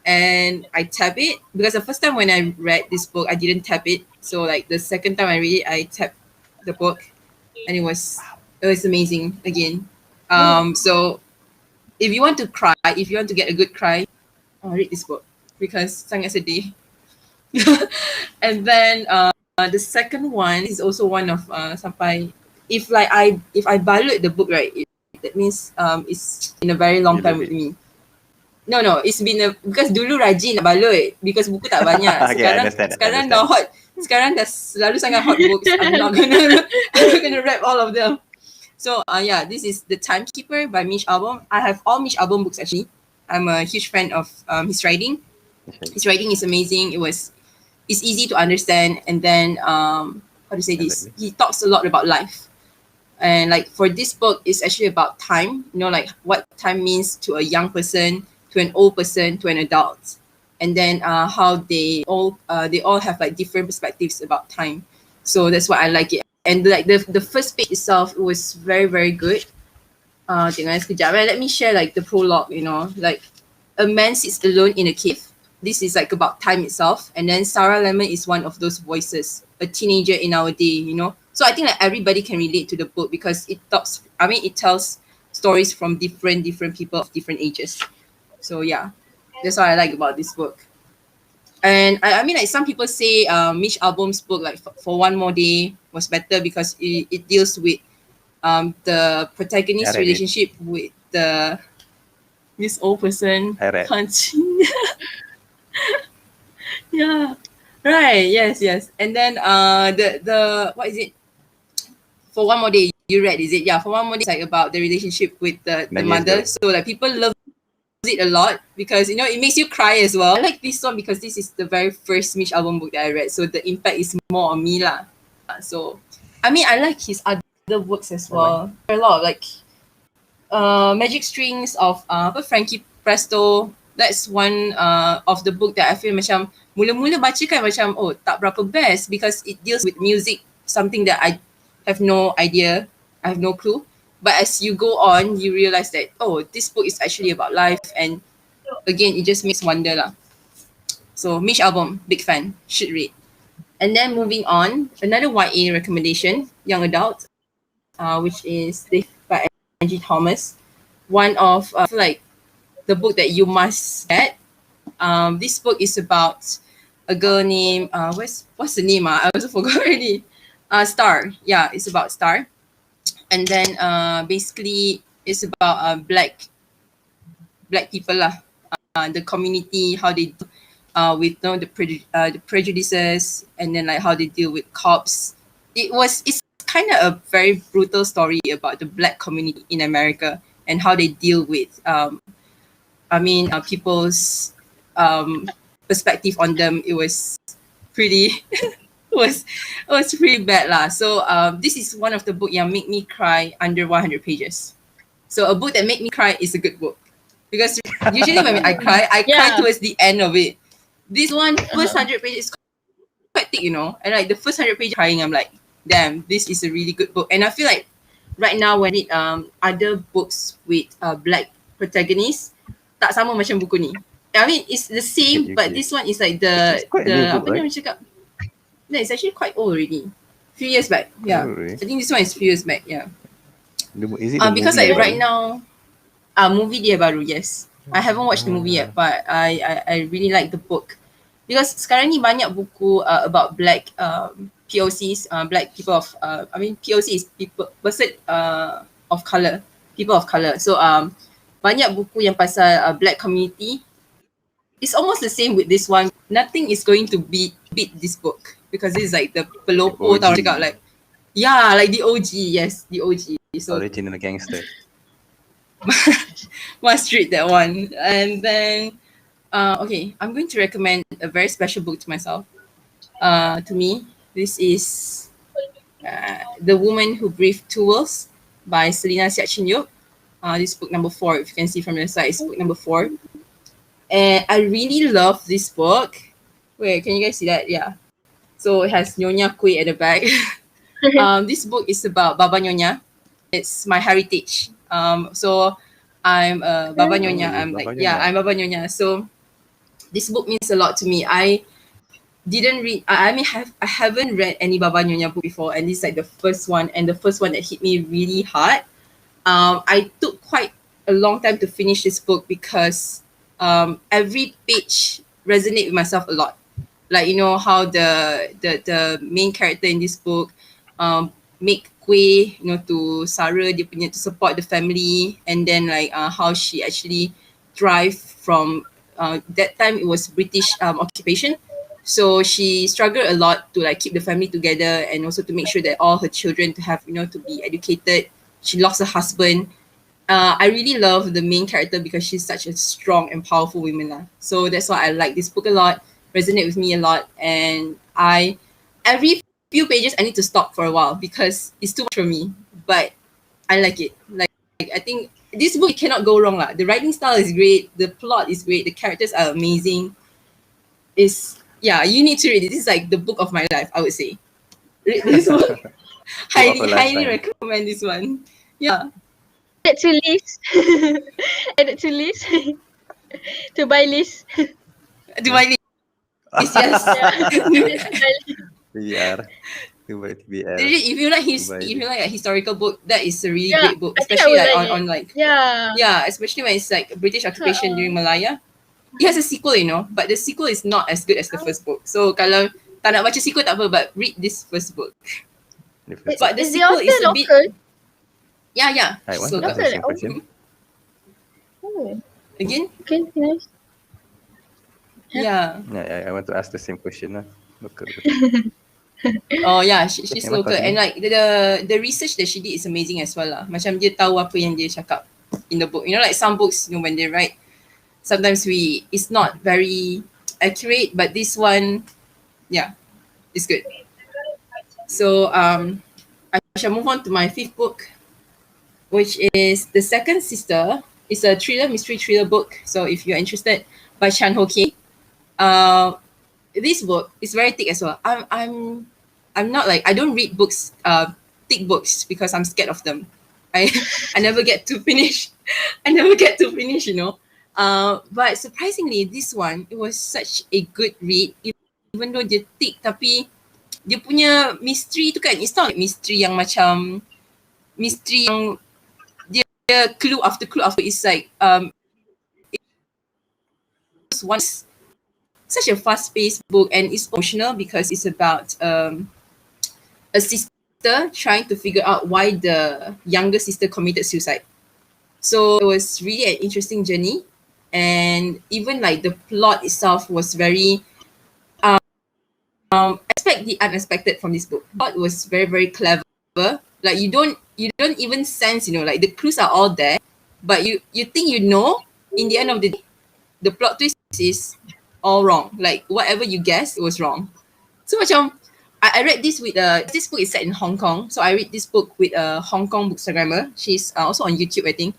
And I tap it because the first time when I read this book, I didn't tap it. So like the second time I read it, I tapped the book, and it was amazing again. So if you want to cry, if you want to get a good cry, read this book because sangat sedih. And then the second one is also one of sampai if I balut the book, right, that means it's been a very long time with me. No, it's been because dulu rajin nak balut because buku tak banyak. Sekarang dah hot. Sekarang dah selalu sangat hot books. I'm not gonna wrap all of them. So this is The Timekeeper by Mitch Albom. I have all Mitch Albom books actually. I'm a huge fan of his writing. His writing is amazing. It's easy to understand, and then how to say this? He talks a lot about life. And like for this book, it's actually about time, you know, like what time means to a young person, to an old person, to an adult, and then how they all have like different perspectives about time. So that's why I like it. And like the first page itself was very, very good. Let me share like the prologue, you know, like a man sits alone in a cave. This is like about time itself. And then Sarah Lemon is one of those voices, a teenager in our day, you know. So I think like everybody can relate to the book because it tells stories from different people of different ages. So yeah, that's what I like about this book. And I mean, like some people say Mitch Albom's book, like for One More Day, was better because it deals with the protagonist's I read it. relationship with this old person. I read. Punching. Yeah. Right. Yes. And then the what is it? For One More Day, you read, is it? Yeah. For One More Day, it's like about the relationship with the 9 years mother. ago. So like people love it a lot because it makes you cry as well. I like this one because this is the very first Mitch Albom book that I read, so the impact is more on me lah. So I mean, I like his other works as well. There are a lot of like Magic Strings of Frankie Presto. That's one of the book that I feel macam mula-mula baca kan macam tak berapa best because it deals with music, something that I have no idea, I have no clue. But as you go on, you realize that this book is actually about life, and again, it just makes wonder lah. So Mitch Albom, big fan, should read. And then moving on, another YA recommendation, young adult, which is by Angie Thomas. One of I feel like the book that you must get. This book is about a girl named what's the name? I also forgot already. Star. Yeah, it's about Star. And then basically it's about black people lah. The community, how they deal with the prejudices, and then like how they deal with cops. It's kind of a very brutal story about the black community in America and how they deal with people's perspective on them. It was pretty was pretty bad lah. So this is one of the book yang make me cry under 100 pages. So a book that make me cry is a good book, because usually when I cry towards the end of it. This one, first 100 pages is quite thick, and like the first 100 pages crying, I'm like, damn, this is a really good book. And I feel like right now when I read other books with black protagonists, tak sama macam buku ni. I mean, it's the same, but this one is like the apa ni orang cakap? No, it's actually quite old already. Few years back, yeah. Oh, really? I think this one is few years back, yeah. Is it the because movie like right now, movie dia baru, yes. I haven't watched the movie yet, but I really like the book because sekarang ni banyak buku about black POCs, black people of POC is person of color, people of color. So banyak buku yang pasal black community. It's almost the same with this one. Nothing is going to beat this book because this is like the pelopo tau cakap, like like the OG, yes, the OG. So original gangster. must read that one. And then okay, I'm going to recommend a very special book to myself. To me, this is The Woman Who Breathed Two Worlds by Selina Siak-Chin-Yop. This is book number 4. If you can see from the side, it's book number 4. And I really love this book. Wait, can you guys see that? Yeah. So it has Nyonya Kuih at the back. This book is about Baba Nyonya. It's my heritage. So I'm Baba Nyonya. I'm Baba Nyonya. So this book means a lot to me. I didn't read. I haven't read any Baba Nyonya book before, and this is like the first one, and the first one that hit me really hard. I took quite a long time to finish this book because every page resonate with myself a lot. Like how the main character in this book make kuih to Sarah dia punya, to support the family, and then like how she actually thrive from that time it was British occupation, so she struggled a lot to like keep the family together and also to make sure that all her children to have to be educated. She lost her husband. I really love the main character because she's such a strong and powerful woman lah. So that's why I like this book a lot, resonate with me a lot, and every few pages I need to stop for a while because it's too much for me, but I like it. Like I think this book cannot go wrong lah. The writing style is great, the plot is great, the characters are amazing. You need to read it. This is like the book of my life, I would say. Read this book. highly recommend this one. Yeah. Add to list. Add it to list. To buy list. To buy list. Yes. Yeah. To buy TBL. If you like Buy if you this. like a historical book, that is a really Yeah, great book, I think I especially would like like on it. like Yeah. especially when it's like British occupation during Malaya. It has a sequel, but the sequel is not as good as the first book. So kalau tak nak baca sequel tak apa, but read this first book. The first But one. the Is the sequel is author a bit local? yeah, I she's want to ask local. the same question. Oh, Again? okay, nice. Yeah. Yeah, I want to ask the same question lah. Local. Oh yeah, she's Emma, local, and continue. like the research that she did is amazing as well lah. Macam dia tahu apa yang dia cakap in the book. Like some books, when they write, sometimes it's not very accurate, but this one, yeah, it's good. So I shall move on to my fifth book, which is The Second Sister. It's a mystery thriller book. So if you're interested, by Chan Ho Kei. This book is very thick as well. I'm not like, I don't read books, thick books, because I'm scared of them. I never get to finish. I never get to finish. But surprisingly, this one, it was such a good read. Even though dia thick, tapi dia punya mystery tu kan, it's not like mystery yang macam mystery yang dia clue after clue after. It's like it's one such a fast-paced book, and it's emotional because it's about a sister trying to figure out why the younger sister committed suicide. So it was really an interesting journey, and even like the plot itself was very expect the unexpected from this book. The plot was very, very clever. Like you don't even sense, like the clues are all there, but you think in the end of the day, the plot twist is all wrong. Like whatever you guess, it was wrong. So macam I read this with this book is set in Hong Kong. So I read this book with a Hong Kong Bookstagrammer. She's also on YouTube, I think.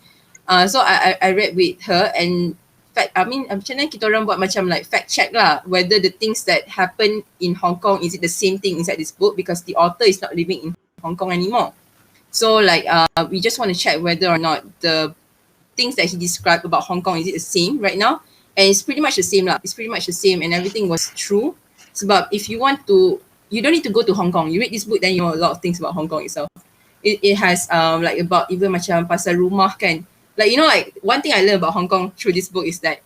So I read with her, and macam mana kita orang buat macam like fact check lah, whether the things that happen in Hong Kong, is it the same thing inside this book, because the author is not living in Hong Kong anymore. So like we just want to check whether or not the things that he described about Hong Kong, is it the same right now? And it's pretty much the same lah. It's pretty much the same, and everything was true. Sebab if you want to, you don't need to go to Hong Kong. You read this book, then you know a lot of things about Hong Kong itself. It has like about even macam pasal rumah kan. Like like one thing I learned about Hong Kong through this book is that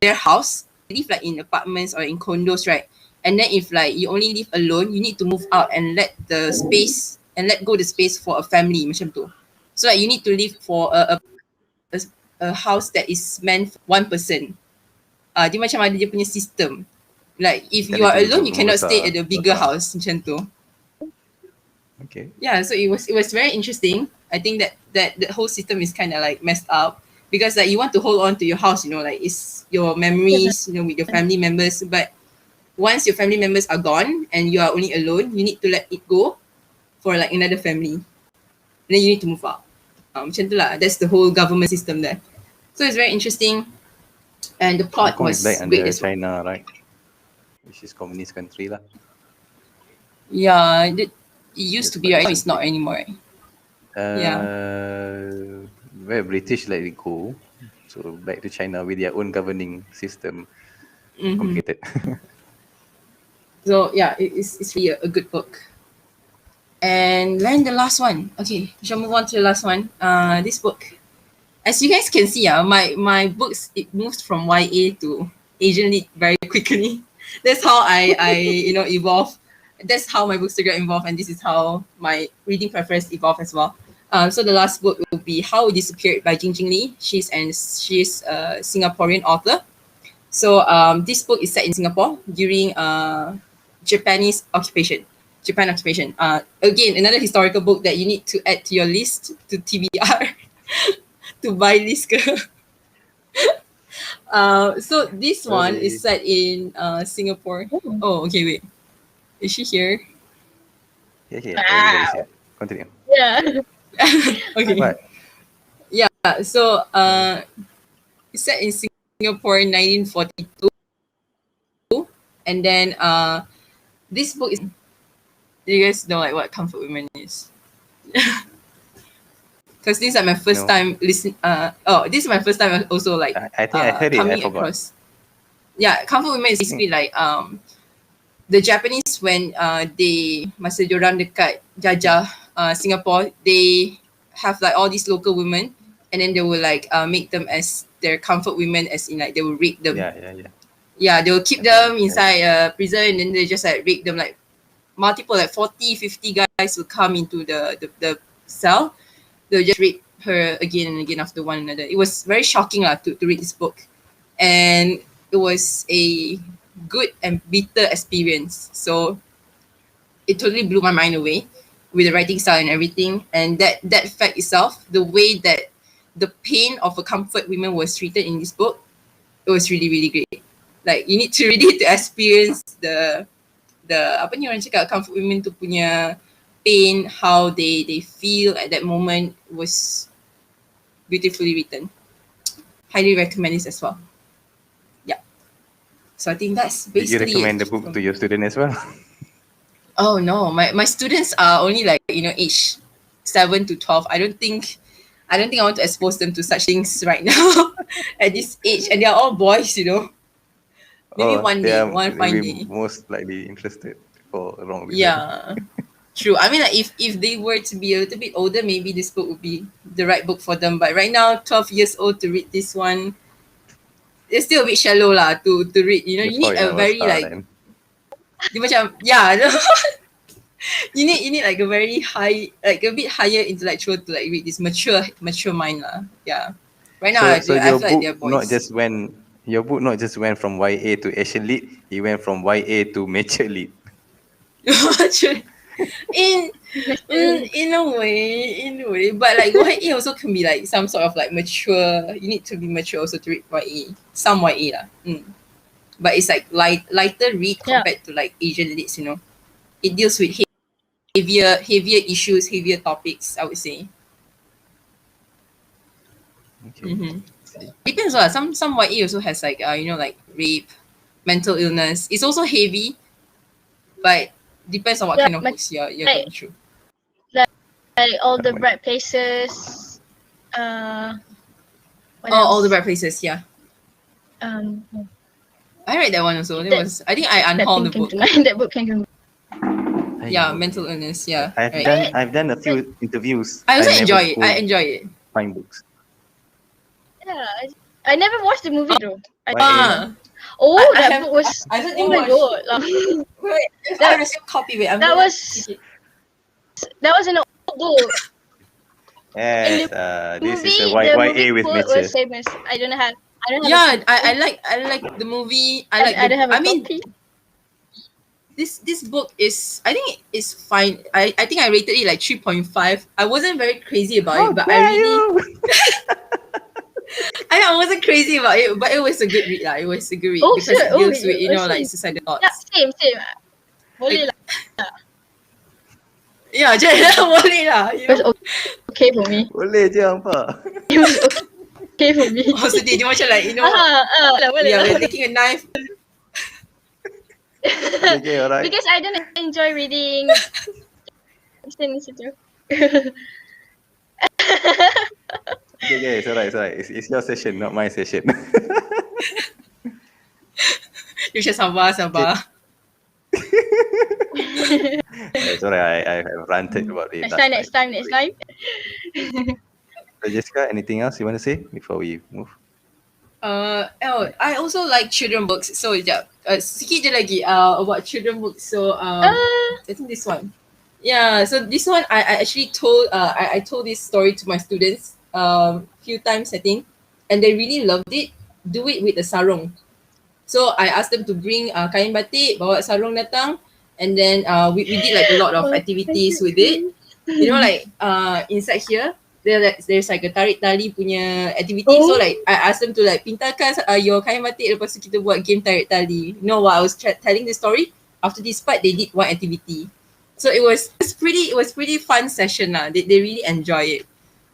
their house, they live like in apartments or in condos, right? And then if like you only live alone, you need to move out and let go the space for a family macam tu. So like you need to live for a house that is meant for one person. Dia macam ada dia punya system. Like if you are alone, you cannot stay at a bigger house macam tu. Okay. Yeah, so it was very interesting. I think that the whole system is kind of like messed up, because like you want to hold on to your house, like it's your memories, with your family members. But once your family members are gone and you are only alone, you need to let it go for like another family. And then you need to move out. Macam tu lah. That's the whole government system there. So it's very interesting. And the plot Hong Kong was is back great under as well. China, right? Which is communist country lah. Yeah, it used to be, right? Now it's not anymore. Where British let it go, so back to China with their own governing system. Complicated. So yeah, it's really a good book. And then the last one. Okay, we shall move on to the last one. This book, as you guys can see, my books, it moves from YA to Asian Lit very quickly. That's how I evolve. That's how my Bookstagram evolved, and this is how my reading preference evolved as well. So the last book will be How We Disappeared by Jing Lee. She's a Singaporean author. So this book is set in Singapore during Japan occupation. Again, another historical book that you need to add to your list, to TBR, to buy list. So this one is set in Singapore. Oh, okay, wait. Is she here? Yeah. Everybody's here. Continue. Yeah. Okay. What? Yeah. So it's set in Singapore in 1942, and then this book is. Do you guys know like what comfort women is? Because this is like my first time listening. This is my first time also like. I think I heard it. I forgot. Yeah, comfort women is basically like the Japanese, when they masa diorang dekat jajah Singapore, they have like all these local women, and then they will like make them as their comfort women, as in like they will rape them. Yeah, they will keep them inside a prison, and then they just like rape them, like multiple, like 40, 50 guys will come into the cell. They'll just rape her again and again after one another. It was very shocking to read this book. And it was a good and bitter experience. So it totally blew my mind away with the writing style and everything. And that fact itself, the way that the pain of a comfort woman was treated in this book, it was really, really great. Like, you need to read it to experience the apa ni orang cakap, comfort women tu punya pain, how they feel at that moment, was beautifully written. Highly recommend this as well. Yeah. So I think that's basically. Did you recommend the book to your student as well? Oh no, my students are only like, age 7 to 12. I don't think I want to expose them to such things right now at this age, and they are all boys, Maybe one day, one fine day. Most likely interested for a wrong reason. Yeah, true. I mean, like, if they were to be a little bit older, maybe this book would be the right book for them. But right now, 12 years old to read this one, it's still a bit shallow to read. You need a very like, you macam, you need like a very high, like a bit higher intellectual to like read this mature mind . Yeah. Right now, I feel like they're boys. Your book not just went from YA to Asian lead, it went from YA to mature lead. in a way, but like YA also can be like some sort of like mature. You need to be mature also to read YA, some YA lah. But it's like lighter read compared to like Asian leads. It deals with heavier issues, heavier topics, I would say. Okay. Depends lah. Some YA also has like like rape, mental illness. It's also heavy, but depends on what kind of books you're going through. Like all the bright places. All the bright places. Yeah. I read that one also. I think I unhauled the book. That book came to mind. Yeah, mental illness. Yeah. I've done a few interviews. I also enjoy it. I enjoy it. Find books. Yeah, I never watched the movie though. That book was. I don't oh my god! Wait, that was a copy. Wait, that was an old book. Yes, this is a YA with nature. Was famous. I don't have. Yeah, I like the movie. I don't have a copy. This book is, I think it's fine. I think I rated it like 3.5. I wasn't very crazy about it, but I really. I wasn't crazy about it, but it was a good read. It was a good read because it deals with like suicidal thoughts. Yeah, same. Boleh lah. Yeah, boleh lah. It was okay for me. Boleh je apa? It was okay for me. Oh, sedih. Dia macam like, boleh lah. we're taking a knife. Okay, alright. Because I don't enjoy reading. Okay, it's alright. It's your session, not my session. You should sabar. It's alright, I have ranted about it. Next time. So Jessica, anything else you want to say before we move? I also like children books. So sikit je lagi about children books. So I think this one. Yeah, so this one I actually told I told this story to my students few times, I think, and they really loved it. Do it with a sarung. So I asked them to bring kain batik, bawa sarung datang, and then we did like a lot of activities with it. Like inside here there's like a tarik tali punya activity. So like I asked them to like pintakan your kain batik, lepas tu kita buat game tarik tali. While I was telling the story, after this part they did one activity. So it was pretty fun session lah. They really enjoy it.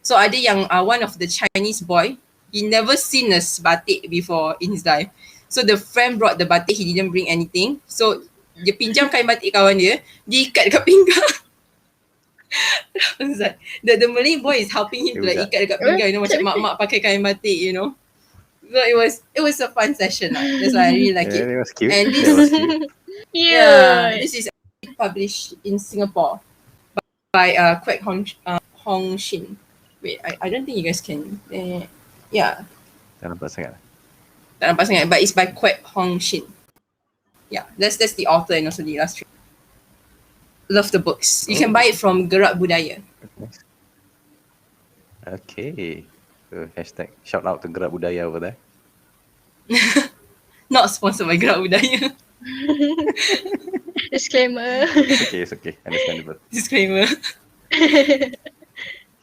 So ada yang one of the Chinese boy, he never seen a batik before in his life. So the friend brought the batik, he didn't bring anything. So dia pinjam kain batik kawan dia ikat dekat pinggang. The Malay boy is helping him to like ikat dekat pinggang, macam mak-mak pakai kain batik, So it was a fun session lah. That's why I really like it. It was cute. And Yeah, Cute. this is published in Singapore by Kwek Hong Shin. Wait, I don't think you guys can. Yeah, Tak nampak sangat. tak nampak sangat, but it's by Kwek Hong Shin. Yeah, that's the author and also the illustrator. Love the books. You can buy it from Gerak Budaya. Okay. So hashtag shout out to Gerak Budaya over there. Not sponsored by Gerak Budaya. Disclaimer. It's okay. Understandable. Disclaimer.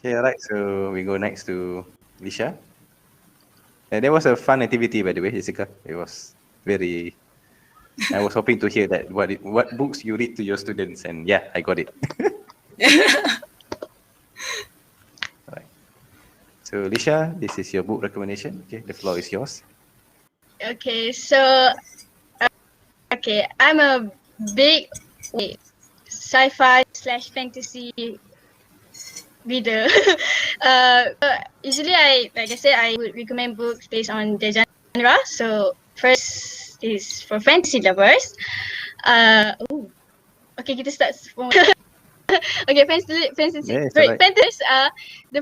Okay, alright. So we go next to Leesya. And that was a fun activity, by the way, Jessica. It was very. I was hoping to hear that what books you read to your students, and yeah, I got it. Alright. So Leesya, this is your book recommendation. Okay, the floor is yours. Okay, so I'm a big sci-fi / fantasy reader. Usually, like I said, I would recommend books based on the genre. So first is for fantasy lovers. Okay, kita start from okay, fantasy. Yeah, it's Right, alright. fantasy. The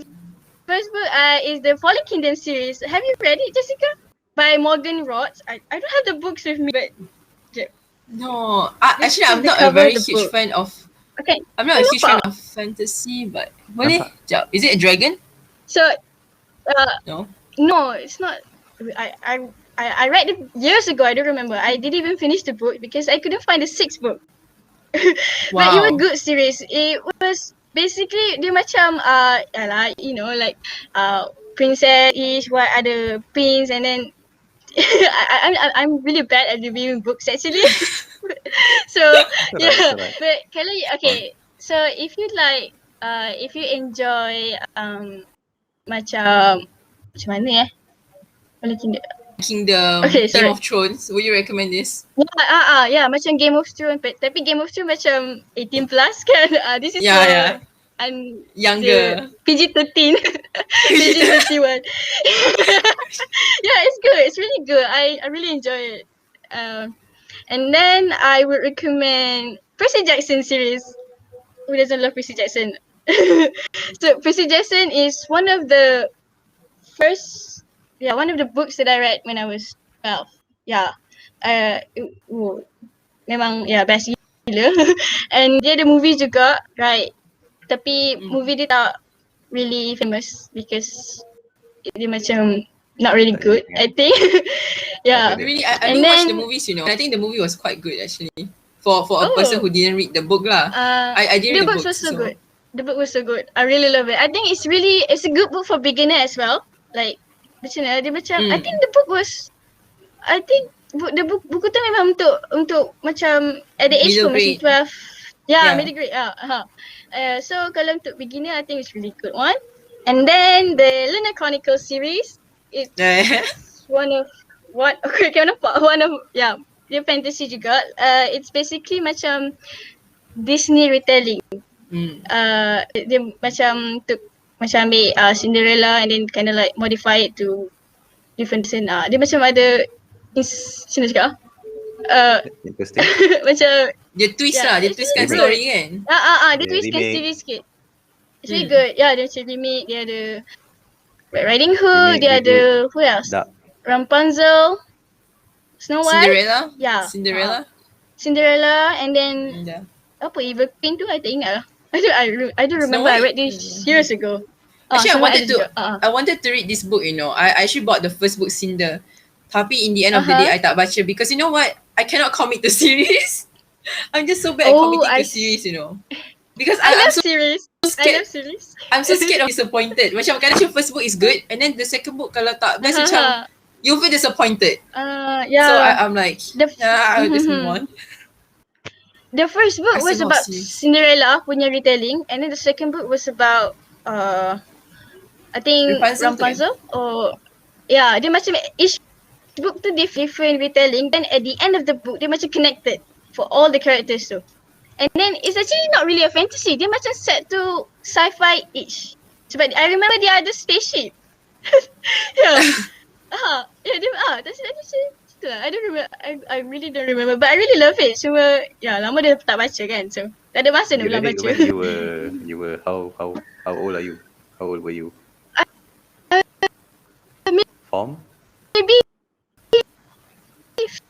first book is the Fallen Kingdom series. Have you read it, Jessica? By Morgan Roth. I don't have the books with me, but No, This actually, is I'm the not a cover very of the huge book. fan of. okay. I'm not a huge fan Nampak? of fantasy, but boleh. Nampak. Sekejap. Is it a dragon? So, No. no, it's not. I read it years ago. I don't remember. I didn't even finish the book because I couldn't find the sixth book. But it was a Wow. good series. It was basically dia macam you know, like princess-ish, what other prince, and then I'm really bad at reviewing books actually. So yeah, It's alright. but kalau okay, so if you like if you enjoy macam mana Kingdom, Okay, Game sorry. of Thrones. Would you recommend this? Yeah, macam Game of Thrones, tapi Game of Thrones macam 18 plus kan. This is Yeah, for yeah. I'm Younger. PG-13, PG-31. Yeah, it's good. It's really good. I really enjoy it. And then I would recommend Percy Jackson series. Who doesn't love Percy Jackson? So Percy Jackson is one of the one of the books that I read when I was 12. Yeah. Memang best gila. And dia ada movie juga, right? Tapi movie dia tak really famous because dia macam not really good, I think. Yeah. Really, I And didn't watch the then- movies, you know. I think the movie was quite good actually. For a Oh. person who didn't read the book lah. I didn't The read the books books. was so good. The book was so good. I really love it. I think it's a good book for beginner as well. Like macam mana dia macam I think the book was buku tu memang untuk macam at the age Middle group masih grade. 12. Yeah, Yeah. middle grade. So kalau untuk beginner I think it's really good one. And then the Lunar Chronicles series, it's one of dia fantasy juga. It's basically macam Disney retelling. Dia macam ambil Cinderella and then kind of like modify it to different scene. Dia macam ada macam mana cakap? Interesting. Macam Dia twist Yeah, lah. Dia it's twistkan really story kan. dia Yeah, twistkan remake. series sikit. It's really good. Yeah, dia macam remake, dia ada Red Riding Hood, Remake, dia ada who else? Dark. Rapunzel, Snow White, Cinderella. Yeah. Cinderella. And then Yeah. apa Evil Queen tu I tak ingat lah. I don't Snow remember. I White? read this years ago. Actually, Snow White ada juga. I wanted to read this book, you know. I actually bought the first book, Cinder. Tapi in the end of the day, I tak baca because you know what? I cannot commit to series. I'm just so bad at committing to series, you know. Because I I'm love so series. scared. series. I'm so scared of disappointed. Macam kadang your first book is good and then the second book kalau tak best macam you feel disappointed. Yeah. So I'm like, I'll just move on. The first book I was still about not series. Cinderella punya retelling, and then the second book was about I think Rapunzel dia macam each book tu different retelling, then at the end of the book dia macam connected for all the characters tu. And then it's actually not really a fantasy. Dia macam set to sci-fi-ish. Sebab I remember dia ada spaceship. Yeah. Dia that's I don't remember. I really don't remember. But I really love it. Cuma, lama dah tak baca kan. So, tak ada masa nak You ulang read it baca. when you were how old are you? How old were you? Form? Maybe 15,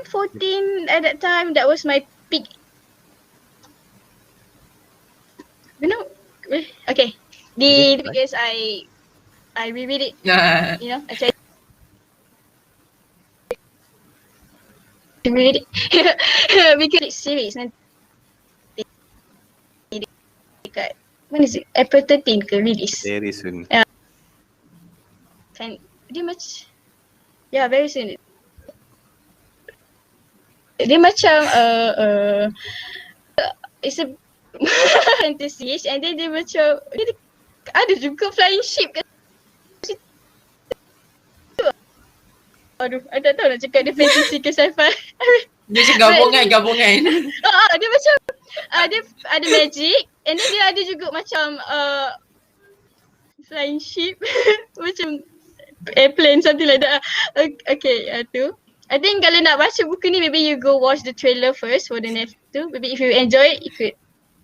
14 at that time. That was my peak. You know, okay. Because I reread it. You know, I tried to read it because it's series nanti dekat when is it? April 13 ke release? Very soon. Kan dia macam very soon. Dia macam it's a fantasy and then dia macam dia ada juga flying ship kat situ. Aduh, I tak tahu nak cakap dia fantasy ke sci-fi. Dia macam gabungan. Dia macam dia ada magic and then dia ada juga macam flying ship macam airplane something like that. Okay, tu. I think kalau nak baca buku ni, maybe you go watch the trailer first for the next two. Maybe if you enjoy it, you could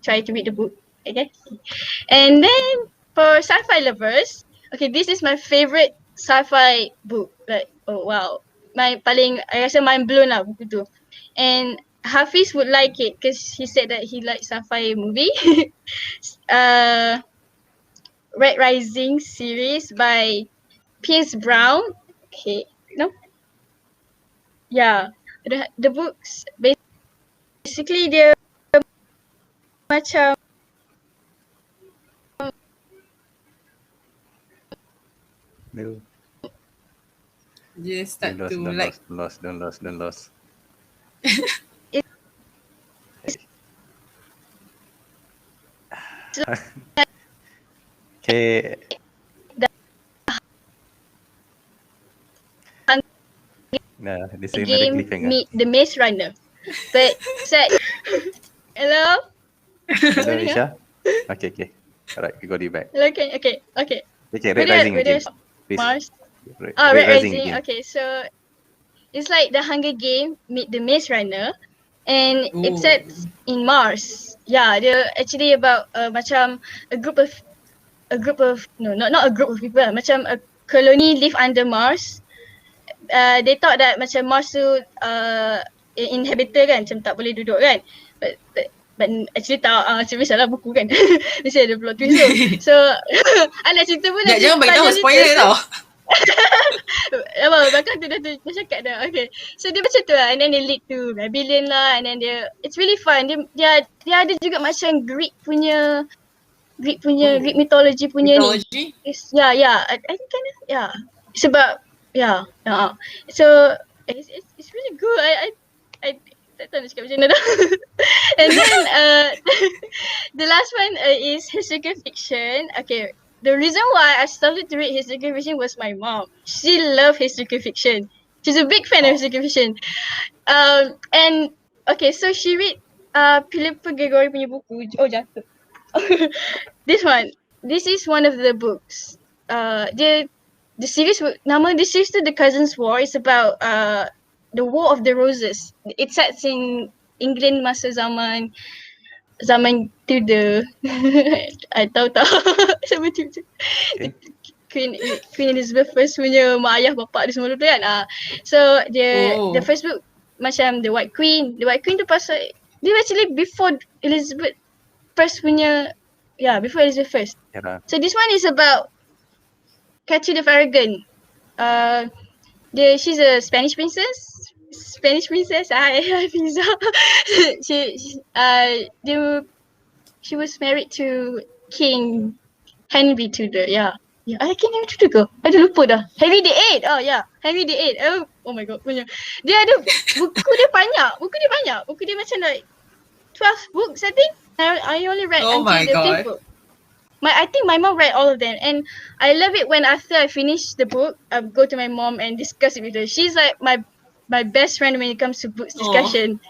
try to read the book. Okay. And then for sci-fi lovers, okay, this is my favorite sci-fi book. Like, oh wow. I rasa mind blown lah buku tu. And Hafiz would like it because he said that he likes sci-fi movie. Red Rising series by Pierce Brown. Okay, no? Yeah, the books basically dia macam No. Dia start to like Don't lost. Okay. Nah, this is another game cliffhanger. meet the Maze Runner. But said hello? Hello, Leesya. Okay. Alright, we got you back. Hello, okay. Okay, Red Rising again. Please. Mars. Red Red Rising. again. Okay, so it's like the Hunger Game meet the Maze Runner, and it's set in Mars. Yeah, they're actually about macam a group of no, not a group of people. Macam a colony live under Mars. They thought that macam Mars tu inhabited kan, macam tak boleh duduk kan. But actually tak, macam biasalah buku kan. Mesti ada plot twist tu. So, nak cerita pun nak jangan bagi tahu spoiler tau. Bakal tu dah cakap dah. Okay. So dia macam tu lah. And then they lead to Babylon lah. And then it's really fun. Dia ada juga macam Greek mythology punya mythology? Ni. Yeah. I think kind of, yeah. Sebab, yeah. So, it's really good. I tak tahu nak cakap macam mana dah. And then, the last one is historical fiction. Okay. The reason why I started to read historical fiction was my mom. She loved historical fiction. She's a big fan of historical fiction. And okay, so she read Philippa Gregory punya buku. Oh, jatuh. This is one of the books. The series tu The Cousins War is about the War of the Roses. It sets in England masa zaman Tudor. I tahu zaman Tudor. Queen Elizabeth first punya mak ayah bapa dia semua tu kan. So the first book macam The White Queen. The White Queen tu pasal dia actually before Elizabeth first punya, before Elizabeth first. Yeah. So this one is about Catherine of Aragon. She's a Spanish princess. Hi, Fiza. She was married to King Henry Tudor. Yeah. King Henry Tudor ke? Ada lupa dah. Henry the 8th. Oh yeah, Henry the 8th. Oh my god, punya. Dia ada buku dia banyak. Buku dia macam like 12 books I think. I only read until the 5th book. I think my mom read all of them, and I love it when after I finish the book, I go to my mom and discuss it with her. She's like my best friend when it comes to books discussion.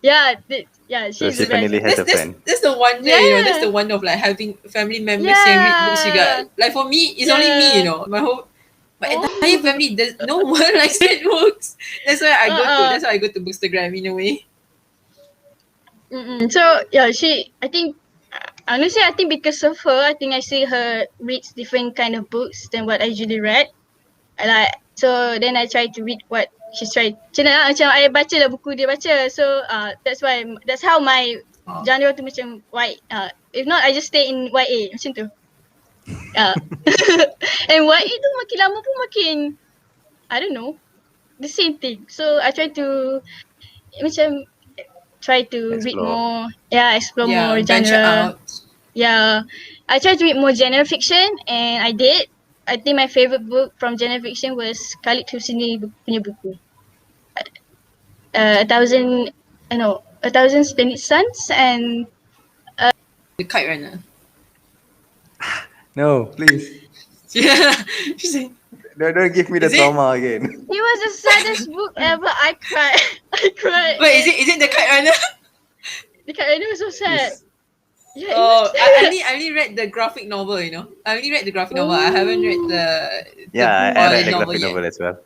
Yeah, So she's she the best. finally has a friend. That's the wonder, that's the wonder of like having family members yang read books juga. Like for me, it's only me, my whole My entire family, there's no one likes that books. That's why I go to Bookstagram in a way. So yeah, I think honestly, I think because of her, I think I see her reads different kind of books than what I usually read. So then I try to read what she's tried. Macam I baca lah buku dia baca. So that's how my genre tu macam if not I just stay in YA macam tu. And YA tu makin lama pun makin I don't know, the same thing. So I try to macam read more, explore more venture genre. out. Yeah, I tried to read more genre fiction and I did. I think my favorite book from genre fiction was Khalid Hosseini punya buku. A Thousand Splendid Suns and The Kite Runner. No, please. Yeah. She's like, Don't give me the Is it? trauma again. it was the saddest book ever. I cried. wait, is it The Kite Runner? The character was so sad. Yeah, it Oh, was I sad. only read the graphic novel, you know. I only read the graphic novel. I haven't read the Yeah, I read the novel graphic yet. novel as well.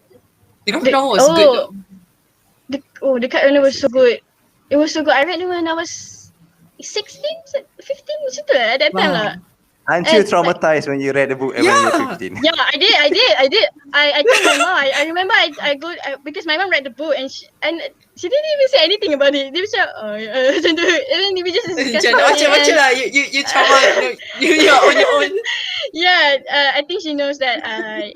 The graphic novel was good though. The character was so good. It was so good. I read it when I was 16, 15 macam tu lah, at that time lah. Aren't you traumatized when you read the book when you're 15? Yeah, I did. I told my mom. I remember I go because my mom read the book and she didn't even say anything about it. Dia macam macam tu. And then we just discuss about it. Macam lah, you trauma, you're on your own. Yeah, I think she knows that I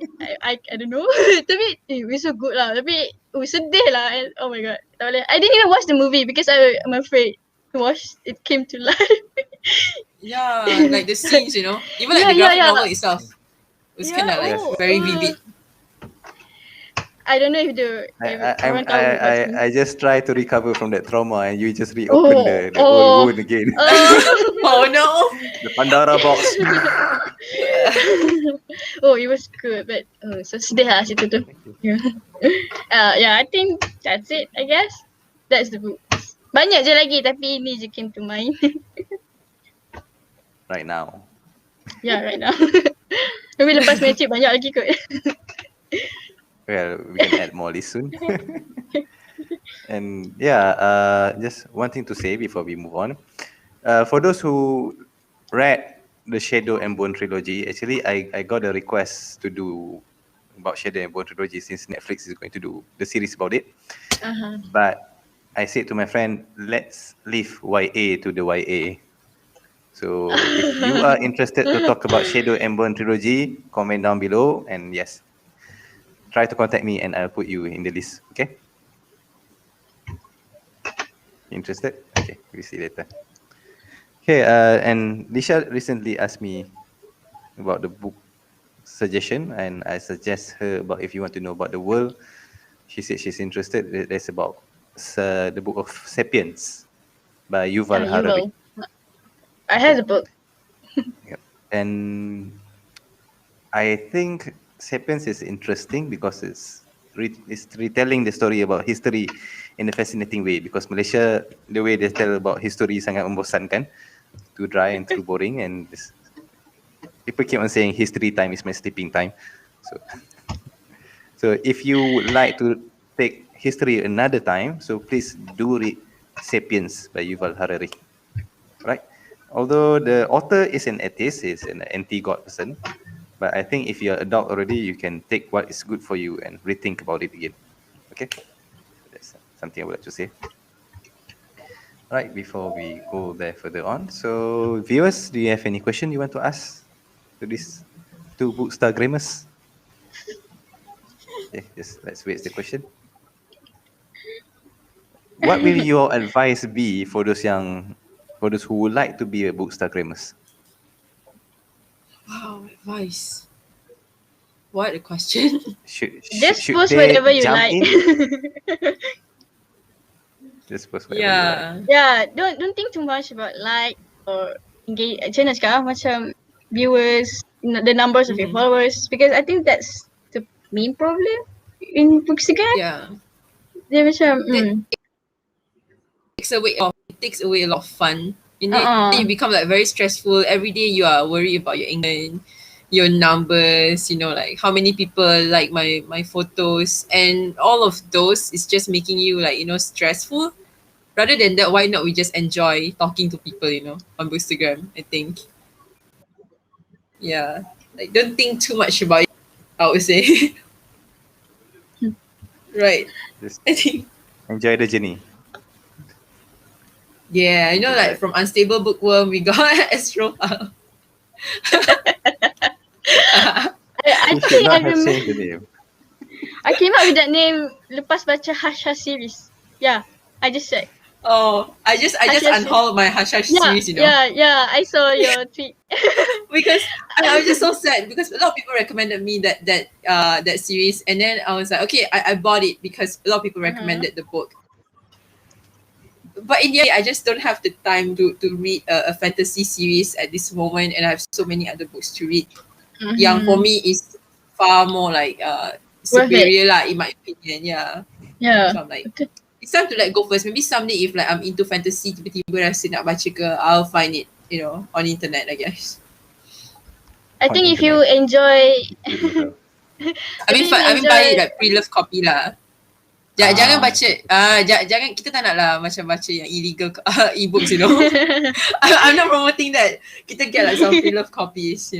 don't know. Tapi it was so good lah. Tapi sedih lah. And, oh my god. I didn't even watch the movie because I'm afraid to watch it came to life. Yeah, like the scenes, you know. Even like the graphic novel itself. It was kind of like very vivid. I don't know if I just try to recover from that trauma and you just reopen the old wound again. Oh no. The Pandora box. It was good, but so sedih lah situ tu. I think that's it, I guess. That's the book. Banyak je lagi tapi ni je came to mind. Right now. Yeah, right now. Maybe lepas match banyak lagi kot. Well, we can add more list soon. And just one thing to say before we move on. For those who read the Shadow and Bone Trilogy, actually I got a request to do about Shadow and Bone Trilogy since Netflix is going to do the series about it. But I said to my friend, let's leave YA to the YA. So if you are interested to talk about Shadow and Bone Trilogy, comment down below and yes, try to contact me and I'll put you in the list, okay? Interested? Okay, we'll see later. Okay, and Leesya recently asked me about the book suggestion and I suggest her about if you want to know about the world. She said she's interested. That's about the book of Sapiens by Yuval Harari. I have the book. Yep. And I think Sapiens is interesting because it's retelling the story about history in a fascinating way, because Malaysia, the way they tell about history sangat membosankan, too dry and too boring, and people keep on saying history time is my sleeping time. So if you would like to take history another time, so please do read Sapiens by Yuval Harari, right? Although the author is an atheist, is an anti-God person, but I think if you're adult already, you can take what is good for you and rethink about it again. Okay, that's something I would like to say. Right, before we go there further on, so viewers, do you have any question you want to ask to these two Bookstagramers? Okay, just let's wait the question. What will your advice be for those who would like to be a Bookstagrammers? Wow, advice. What a question. Just post whatever you like. Just post whatever you like. Yeah, don't think too much about like or engage. Macam mana cakap, macam viewers, the numbers of your followers, because I think that's the main problem in Bookstagram. Yeah. Dia macam it takes away a lot of fun. You become like very stressful. Every day you are worried about your English. your numbers, like how many people like my photos, and all of those is just making you like, stressful. Rather than that, why not we just enjoy talking to people, on Bookstagram, I think. Yeah. Like, don't think too much about it, I would say. Right. Just I think, enjoy the journey. yeah, like from Unstable Bookworm, we got Astrophile. I You should think I not have remember. changed the name. I came up with that name lepas baca Hush Hush series. Yeah, I just said. Oh, I just Hush, unhauled my Hush Hush Yeah, series, yeah. I saw your tweet. because I was just so sad because a lot of people recommended me that series, and then I was like, okay, I bought it because a lot of people recommended the book. But in the end, I just don't have the time to read a fantasy series at this moment, and I have so many other books to read. Yang for me is far more like superior lah, in my opinion. Yeah. Yeah. So I'm like, it's time to let go first. Maybe someday if like I'm into fantasy, tiba-tiba rasa nak baca ke, I'll find it, on internet, I guess. I think if you enjoy, I mean buy it like pre-loved copy lah. Jangan baca, jangan, kita tak nak lah macam baca yang illegal e-books, I'm not promoting that. Kita get like some pre-loved copies,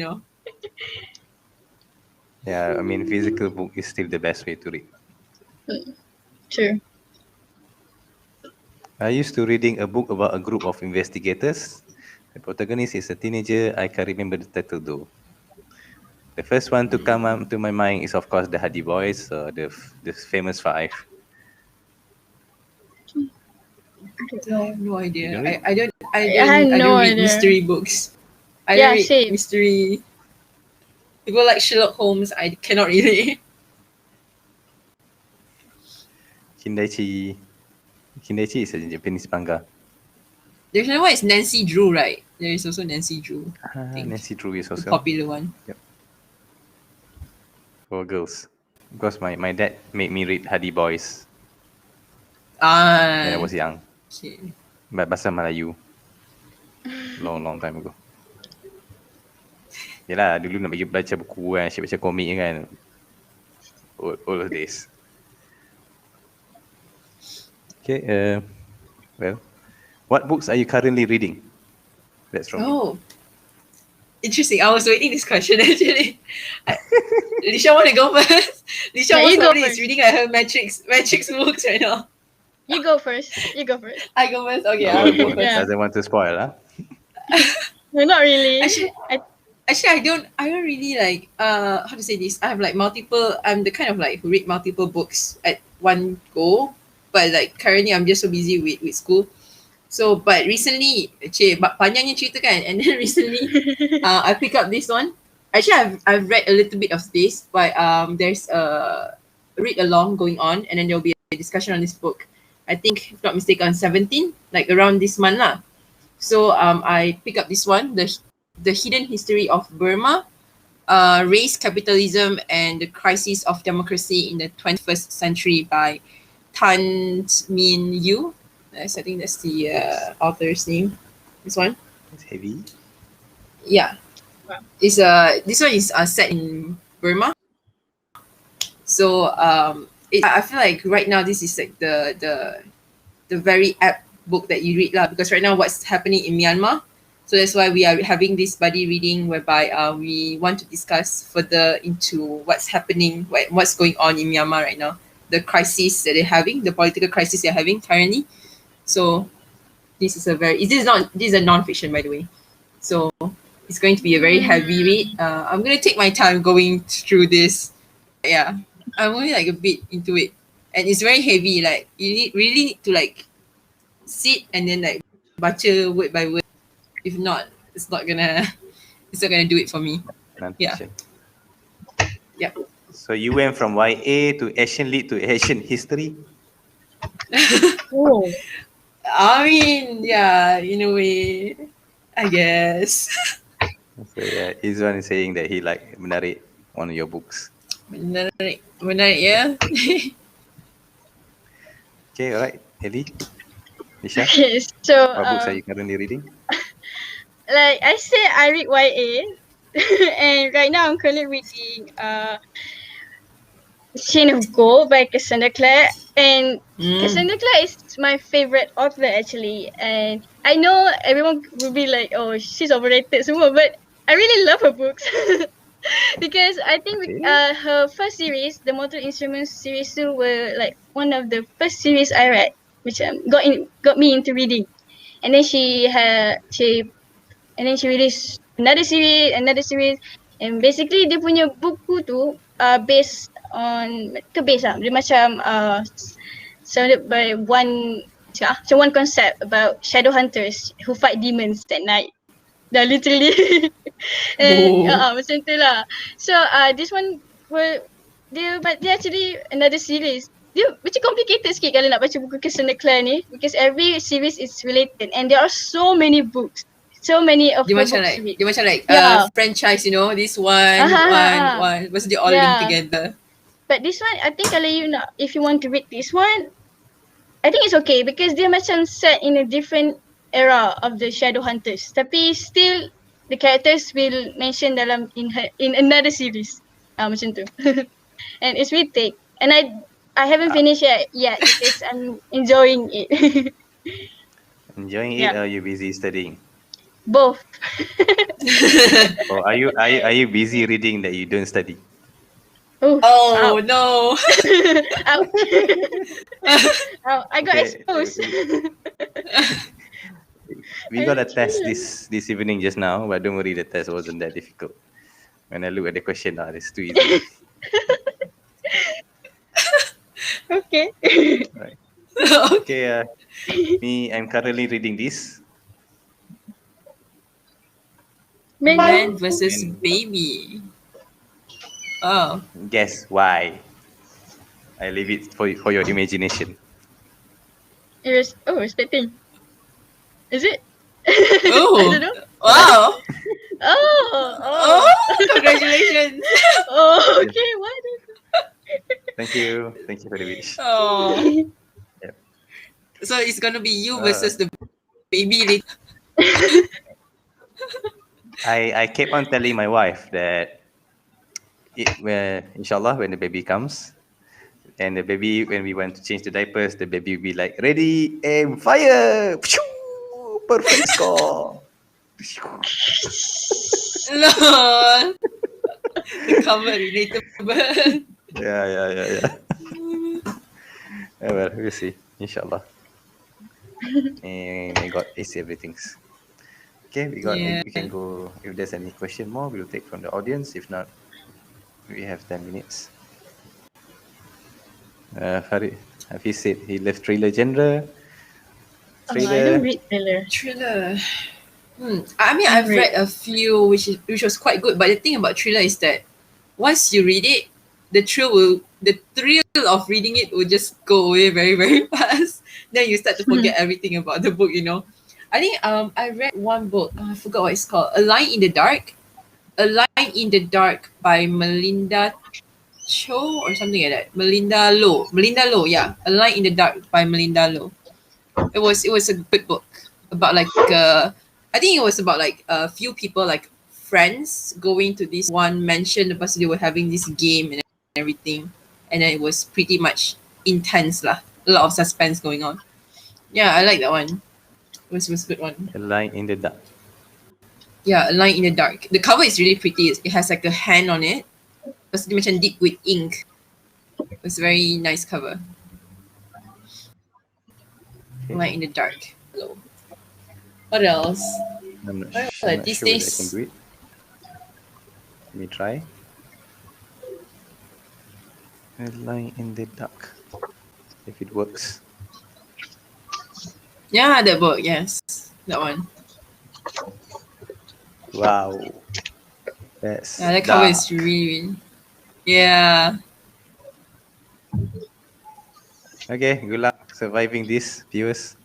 Yeah, I mean, physical book is still the best way to read. True. I used to reading a book about a group of investigators. The protagonist is a teenager. I can't remember the title though. The first one to come up to my mind is, of course, the Hardy Boys, the famous five. No idea. You I don't read idea. mystery books. I don't read mystery. People like Sherlock Holmes, I cannot read it. Kindaichi is a Japanese manga. There's another one is Nancy Drew, right? There is also Nancy Drew. Nancy Drew is also the popular one. Yep. For girls. Because my dad made me read Hardy Boys when I was young. Okay. But bahasa Melayu. Long time ago. Yelah, dulu nak bagi baca buku kan, asyik baca komik kan. All of this. Okay, well, what books are you currently reading? That's from Oh, interesting. I was waiting this question actually. Leesya want to go first? Leesya most probably is reading her matrix books right now. You go first. I go first? Okay, I'll go first. Doesn't want to spoil, huh? No, not really. Actually, I don't really like, how to say this? I have like multiple, I'm the kind of like who read multiple books at one go. But like currently I'm just so busy with school. So, but recently, panjangnya cerita kan, and then recently, I pick up this one. Actually, I've read a little bit of this, but there's a read along going on, and then there'll be a discussion on this book. I think, if not mistaken, on 17, like around this month lah. So I pick up this one, the Hidden History of Burma, Race, Capitalism, and the Crisis of Democracy in the 21st Century by Tan Min Yu. I think that's the author's name. This one. It's heavy. Yeah. Wow. This one is set in Burma. So I feel like right now this is like the very apt book that you read lah, because right now what's happening in Myanmar. So that's why we are having this buddy reading whereby we want to discuss further into what's happening, what's going on in Myanmar right now, the crisis that they're having, the political crisis they're having currently. So this is a non-fiction, by the way. So it's going to be a very heavy read. I'm going to take my time going through this. Yeah, I'm only like a bit into it, and it's very heavy. Like you really need to like sit and then like baca word by word. If not, it's not gonna do it for me. Non-fiction. Yeah. So you went from YA to Asian Lit to Asian History? Oh. I mean, yeah, in a way, I guess. So yeah, Izwan is saying that he like menarik one of your books. Menarik, yeah. Okay, alright. Ellie? Leesya? So What books are you currently reading? like I said, I read YA. And right now I'm currently reading Chain of Gold by Cassandra Clare. And Cassandra Clare is my favorite author actually. And I know everyone will be like, oh, she's overrated semua, but I really love her books. Because I think Okay. her first series, the Mortal Instruments series too, were like one of the first series I read, which got me into reading. And then she released another series, and basically dia punya buku tu based on dia macam surrounded by one concept about shadow hunters who fight demons at night. Dah literally. And macam tu lah. So this one but dia actually another series. Dia macam complicated sikit kalau nak baca buku Cassandra Clare ni, because every series is related and there are so many books. So many of Dia her macam books like to read. dia macam like Yeah. franchise, you know, this one. Must they all Yeah. link together? But this one, I think kalau if you want to read this one, I think it's okay because dia macam set in a different era of the shadow hunters. Tapi still the characters will mention in another series. Macam tu. And it's really thick. And I haven't finished yet because I'm enjoying it. Enjoying it, Yeah. or are you busy studying? Both. Or are you busy reading that you don't study? Oh no. Ouch. I got Okay. exposed. We got a test this evening just now, but don't worry, the test wasn't that difficult. When I look at the question, it's too easy. Okay. Right. Okay. I'm currently reading this. Man versus Baby. Oh. Guess why? I leave it for your imagination. Respecting. Is it? Oh. I don't know. Wow. Oh. Congratulations. Oh, okay. Why? Thank you for the wish. Oh. Yep. So it's gonna be you versus the baby later. I kept on telling my wife that inshallah, when the baby comes, and the baby, when we want to change the diapers, the baby will be like, ready, aim, fire! Perfect score! No. The cover relatable. Yeah. Well, we'll see, inshallah. And I got AC everything. Okay, we can go. If there's any question more, we'll take from the audience. If not, we have 10 minutes. Farid, Hafiz said he left thriller genre. I don't read thriller. Thriller. I mean, I've read a few which was quite good, but the thing about thriller is that once you read it, the thrill of reading it will just go away very, very fast. Then you start to forget everything about the book, you know. I think I read one book, I forgot what it's called, A Line in the Dark by Melinda Cho or something like that. Melinda Low, yeah. A Line in the Dark by Melinda Low. It was a good book about like I think it was about like a few people, like friends, going to this one mansion because they were having this game and everything, and then it was pretty much intense lah. A lot of suspense going on. Yeah, I like that one. It was a good one. A Line in the Dark. Yeah, A Line in the Dark. The cover is really pretty. It has like a hand on it. It's macam deep with ink. It's a very nice cover. Okay. Light in the Dark. Hello. What else? I'm not These sure whether I can days- do it. Let me try. A Line in the Dark. If it works. Yeah, that book. Yes, that one. Wow. That's Yeah, that cover dark. is really. Yeah. Okay, good luck surviving this, viewers.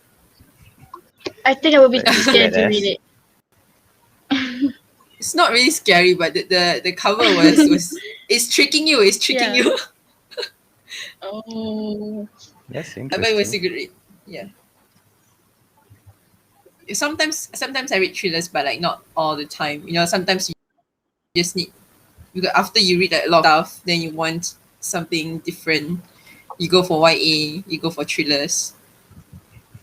I think I will be too That is scared to badass. read it. It's not really scary, but the cover was it's tricking you. It's tricking Yeah. you. Oh. That's I bet it was a interesting. good read. Yeah. Sometimes I read thrillers, but like not all the time. You know, sometimes just need, because after you read like a lot of stuff, then you want something different. You go for YA, you go for thrillers,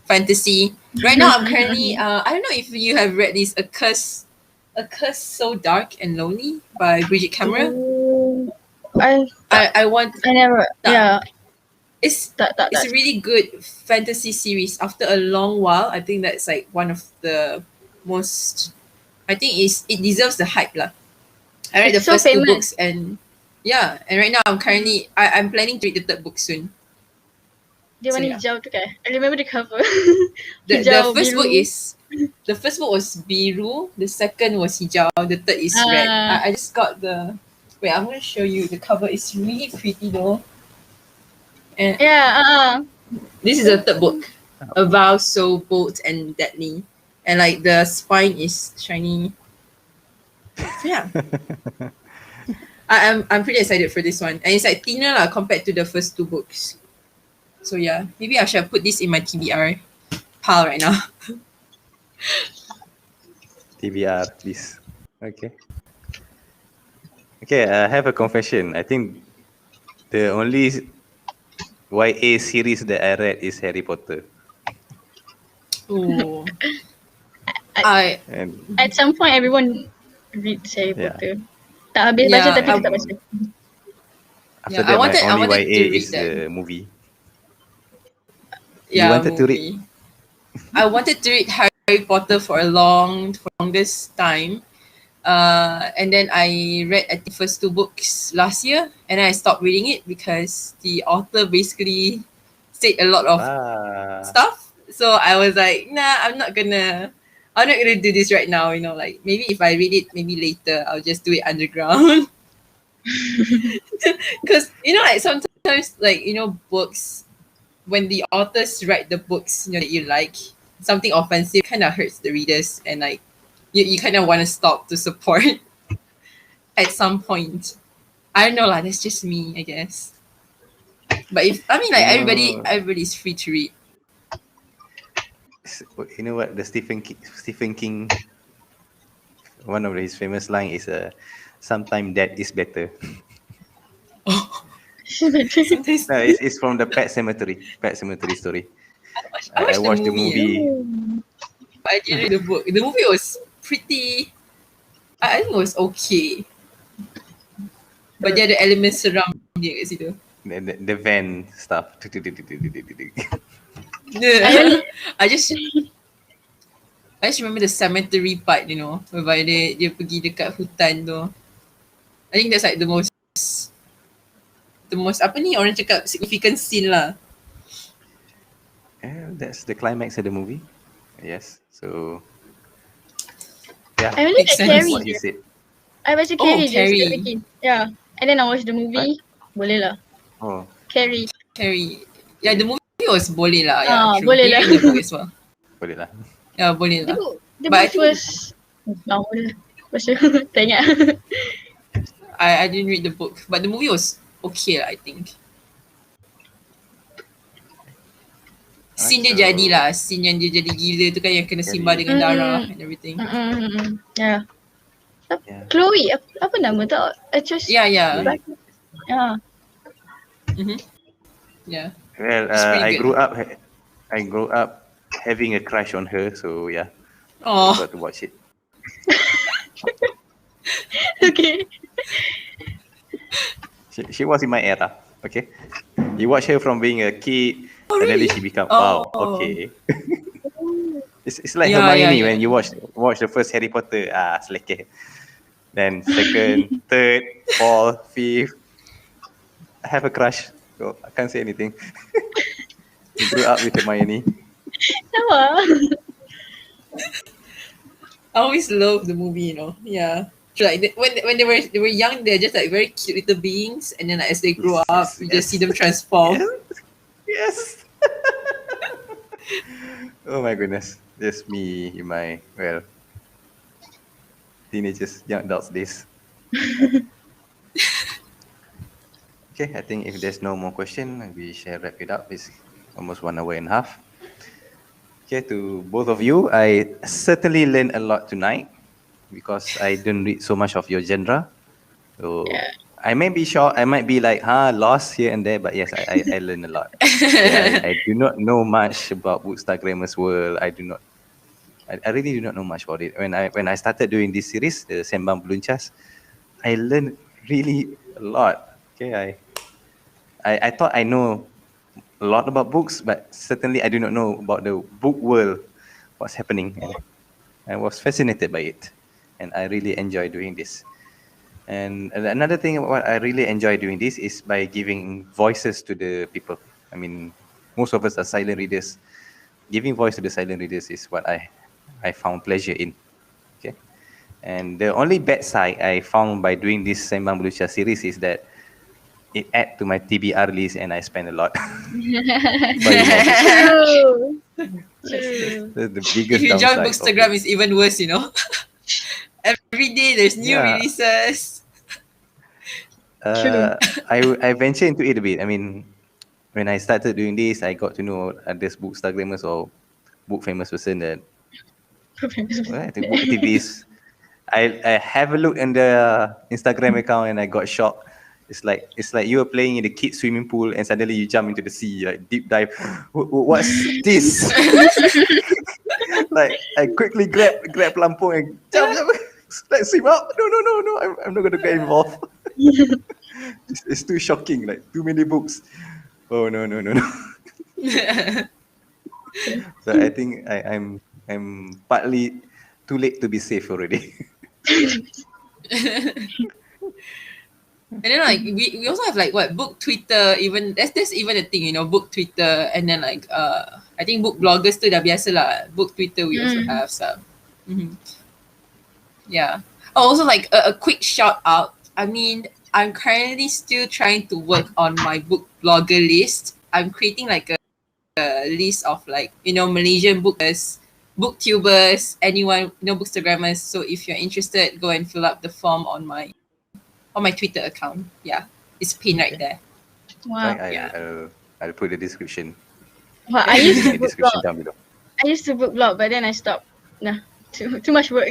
fantasy. Right now, I'm currently I don't know if you have read this, A Curse So Dark and Lonely by Bridget Camera. Oh, I want I never. that. Yeah. It's That. it's a really good fantasy series. After a long while, I think that's like one of the most. I think it deserves the hype lah. I read the It's so first two famous. books and yeah, and right now I'm planning to read the third book soon. Dia So, warna yeah. hijau tu kan? I remember the cover. The Hijau, first biru. book was biru, the second was hijau, the third is red. I just got I'm gonna show you the cover. It's really pretty though. And Yeah. this is the third book. A Vow So Bold and Deadly. And like the spine is shiny. So yeah. I'm pretty excited for this one. And it's like thinner lah compared to the first two books. So yeah, maybe I should put this in my TBR pile right now. TBR, please. Okay. Okay, I have a confession. I think the only YA series that I read is Harry Potter. Oh. And At some point, everyone reads Harry Yeah. Potter. Tak habis baca tapi tak baca. after I that, wanted my only to YA read is that. the movie. Yeah, wanted to read? movie. I wanted to read Harry Potter for longest time. And then I read the first two books last year, and then I stopped reading it because the author basically said a lot of stuff. So I was like, nah, I'm not gonna do this right now. You know, like maybe if I read it, maybe later I'll just do it underground. Because like sometimes books, when the authors write the books that you like, something offensive kind of hurts the readers, and like you kind of want to stop to support at some point. I don't know lah, that's just me, I guess. But if everybody's free to read. You know what? The Stephen King, one of his famous line is "Sometimes that is better." Sometimes No, it's from the Pet Cemetery story. I I watched the movie. but I didn't read the book. The movie was pretty. I think it was okay. But dia ada elemen seram dia kat situ. The van stuff. I just remember the cemetery part, whereby dia pergi dekat hutan tu. I think that's like the most apa ni orang cakap significant scene lah. That's the climax of the movie. Yes. So yeah. I really Makes like sense. Carrie. What you said. I baca Carrie. Carrie. Yeah. And then I watch the movie. Boleh lah. Oh. Carrie. Yeah, the movie was boleh lah. Yeah, true. Boleh lah. Read the book as well. Boleh lah. Yeah, boleh lah. The But I book think- was... Boleh. Lepas tu, tak ingat. I didn't read the book, but the movie was okay lah, I think. Scene dia jadilah, scene yang dia jadi gila tu kan, yang kena simbah dengan darah and everything. Yeah. Yeah. Chloe, apa nama tak? Actress. Yeah. Yeah. Mm-hmm. Yeah. Well, It's pretty I good. grew up having a crush on her, so yeah, Oh, got to watch it. Okay. She was in my era. Okay, you watch her from being a kid, and then really? she become Oh. wow. Okay, it's like Yeah, Hermione yeah. when you watch the first Harry Potter. Seleke. Then second, third, fourth, fifth. I have a crush. So I can't say anything. You grew up with Hermione. Sama. I always love the movie, Yeah. So, like when they were young, they're just like very cute little beings, and then like, as they grow up, you just see them transform. Yes. Oh my goodness. Just me in my, teenagers, young adults days. Okay, I think if there's no more question, we shall wrap it up. It's almost 1.5 hours. Okay, to both of you, I certainly learned a lot tonight. because I don't read so much of your genre. So Yeah. I may be shocked. I might be like, lost here and there. But yes, I learn a lot. Yeah, I do not know much about Bookstagrammer's world. I really do not know much about it. When I started doing this series, the Sembang Beluncas, I learned really a lot. Okay, I thought I know a lot about books, but certainly I do not know about the book world, what's happening. And I was fascinated by it, and I really enjoy doing this. And another thing what I really enjoy doing this is by giving voices to the people. I mean, most of us are silent readers. Giving voice to the silent readers is what I found pleasure in. Okay. And the only bad side I found by doing this Sembang Beluncas series is that it add to my TBR list and I spend a lot buying more books. True. That's True. the If biggest you join downside. Bookstagram, it's even worse, you know. Every day there's new Yeah. releases. True. I venture into it a bit. I mean, when I started doing this, I got to know others Bookstagrammers or book famous person that I think book activists. I have a look in the Instagram account and I got shocked. It's like you were playing in the kids swimming pool and suddenly you jump into the sea, like deep dive. What's this? Like I quickly grab Lampung and jump. Let's swim up. No. I'm not gonna get involved. It's too shocking. Like too many books. Oh no. So I think I'm partly too late to be safe already. And then like we also have like what book Twitter, even that's even a thing, you know, book Twitter, and then like I think book bloggers too dah biasa lah. Book Twitter we also have some. Yeah. Oh, also like a quick shout out. I mean, I'm currently still trying to work on my book blogger list. I'm creating like a list of like, you know, Malaysian bookers, booktubers, anyone, you know, Bookstagrammers. So if you're interested, go and fill up the form on my Twitter account. Yeah, it's pinned right there. Wow. I'll put the description. Wow. I used to The book description blog. down below. I used to book blog, but then I stopped. Nah, too much work.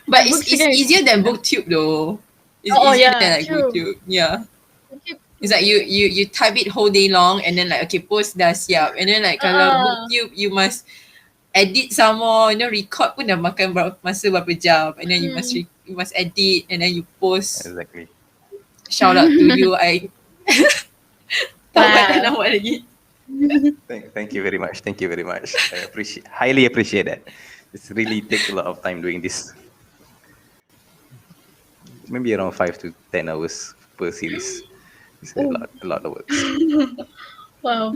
But it's Bookstagram is- easier than BookTube though. It's Oh, easier yeah, than like true. BookTube. Yeah. It's like you type it whole day long and then like okay, post dah siap, and then like kalau BookTube you must edit some more, you know, record pun dah makan berapa jam, and then you must edit and then you post. Exactly. Shout out to you. I tambahkan Wow. awak lagi. Thank you very much. I highly appreciate that. It's really takes a lot of time doing this. Maybe around 5 to 10 hours per series. It's a lot of work. Wow.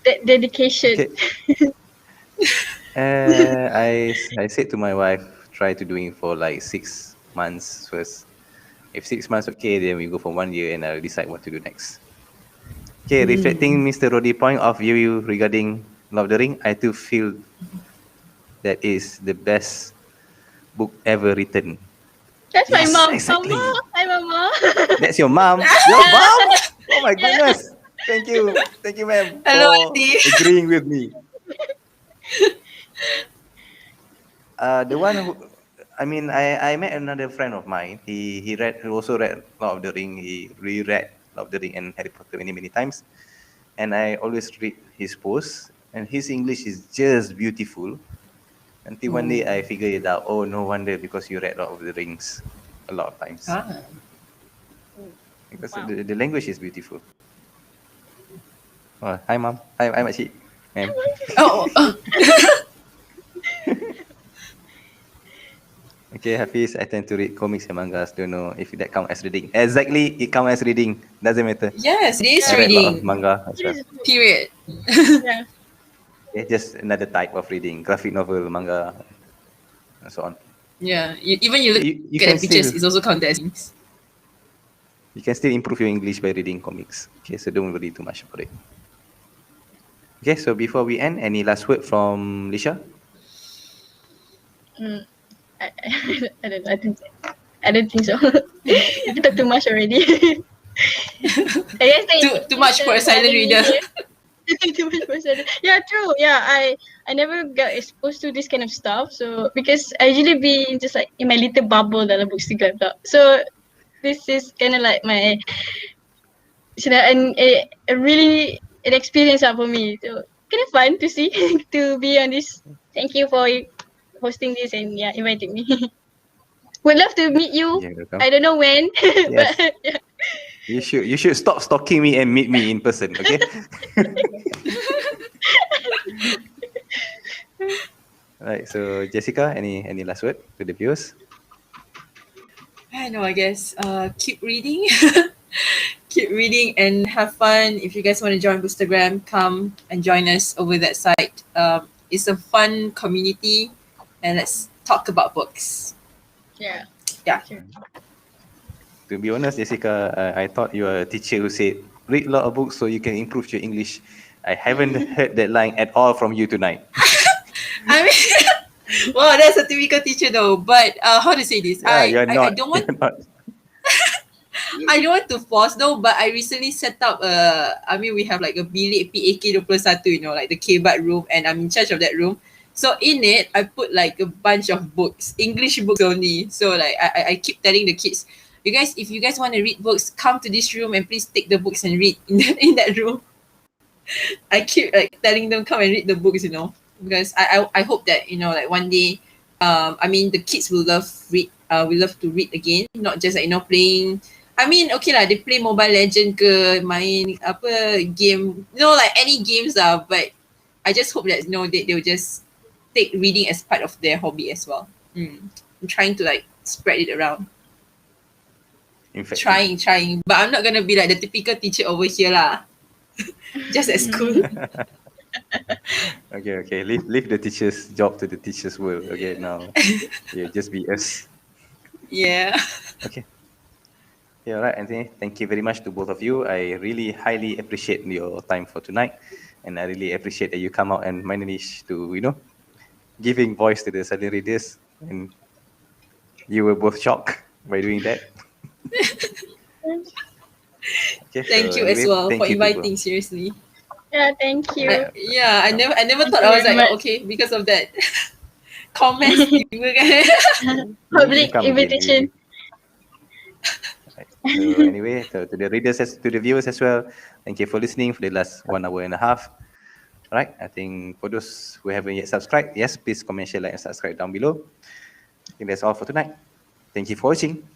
Dedication. Okay. I said to my wife, try to do it for like 6 months first. If 6 months okay, then we go for 1 year and I'll decide what to do next. Okay, reflecting Mr. Roddy's point of view regarding Lord of the Ring, I too feel that is the best book ever written. That's my Yes, mom. exactly. Mama. Hi, Mama. That's your mom? Your mom? Oh my goodness. Thank you, ma'am, Hello, for auntie. agreeing with me. The one who, I met another friend of mine. He also read Lord of the Ring. He reread Lord of the Ring and Harry Potter many times. And I always read his posts, and his English is just beautiful. Until one day I figured it out. Oh, no wonder, because you read Lord of the Rings a lot of times. Because the language is beautiful. Oh, hi, Mom. Hi, Makcik. Ma'am. Oh. Okay, Hafiz, I tend to read comics and mangas. Don't know if that count as reading. Exactly, it count as reading. Doesn't matter. Yes, it is I read a lot of reading. manga as well. Period. Yeah. Okay, just another type of reading. Graphic novel, manga, and so on. Yeah. Even you look You at can the pictures, still- it's also counted as things. You can still improve your English by reading comics. Okay, so don't worry too much about it. Okay, so before we end, any last word from Leesya? I don't think so. You talk too much already. I guess Too much for a silent reader. Too much personal. Yeah, true. Yeah, I never got exposed to this kind of stuff. So because I usually be just like in my little bubble dalam Bookstagram tak. So this is kind of like my, a really an experience for me. So kind of fun to see to be on this. Thank you for hosting this and yeah, inviting me. Would love to meet you. Yeah, welcome. I don't know when, Yes. but yeah. You should stop stalking me and meet me in person, okay? Right. So Jessica, any last word to the viewers? I know, I guess. Keep reading. Keep reading and have fun. If you guys want to join Bookstagram, come and join us over that site. It's a fun community, and let's talk about books. Yeah. Yeah. Sure. To be honest, Jessica, I thought you were a teacher who said, read a lot of books so you can improve your English. I haven't heard that line at all from you tonight. I mean, well, that's a typical teacher though. But how to say this? Yeah, you're I not. don't want You're not. I don't want to force though, but I recently set up I mean, we have like a bilik PAK 21, you know, like the K-Bud room, and I'm in charge of that room. So in it, I put like a bunch of books, English books only. So like I keep telling the kids, you guys, if you guys want to read books, come to this room and please take the books and read in that room. I keep like telling them come and read the books, you know, because I hope that, you know, like one day, I mean, the kids will love read. We love to read again, not just like, you know, playing. I mean, okay lah, they play Mobile Legend ke, main apa game, you know, like any games lah. But I just hope that, you know, they'll just take reading as part of their hobby as well. I'm trying to like spread it around. In fact, Trying, but I'm not gonna be like the typical teacher over here lah. Just at school. okay. Leave the teacher's job to the teacher's world. Okay, now yeah, just be us. Yeah. Okay. Yeah, all right, Anthony. Thank you very much to both of you. I really highly appreciate your time for tonight, and I really appreciate that you come out and manage to, you know, giving voice to the silent readers, and you were both shocked by doing that. Okay, Thank so you as anyway, well thank for you to both. inviting. Seriously. Yeah, thank you. I never Thank thought you I was very like, much. okay, because of that comments. Public Come again, invitation. Right. So anyway, to the readers, to the viewers as well, thank you for listening for the last 1 hour and a half. All right, I think for those who haven't yet subscribed, yes, please comment, share, like, and subscribe down below. I think that's all for tonight. Thank you for watching.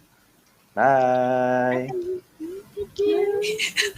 Bye. Thank you.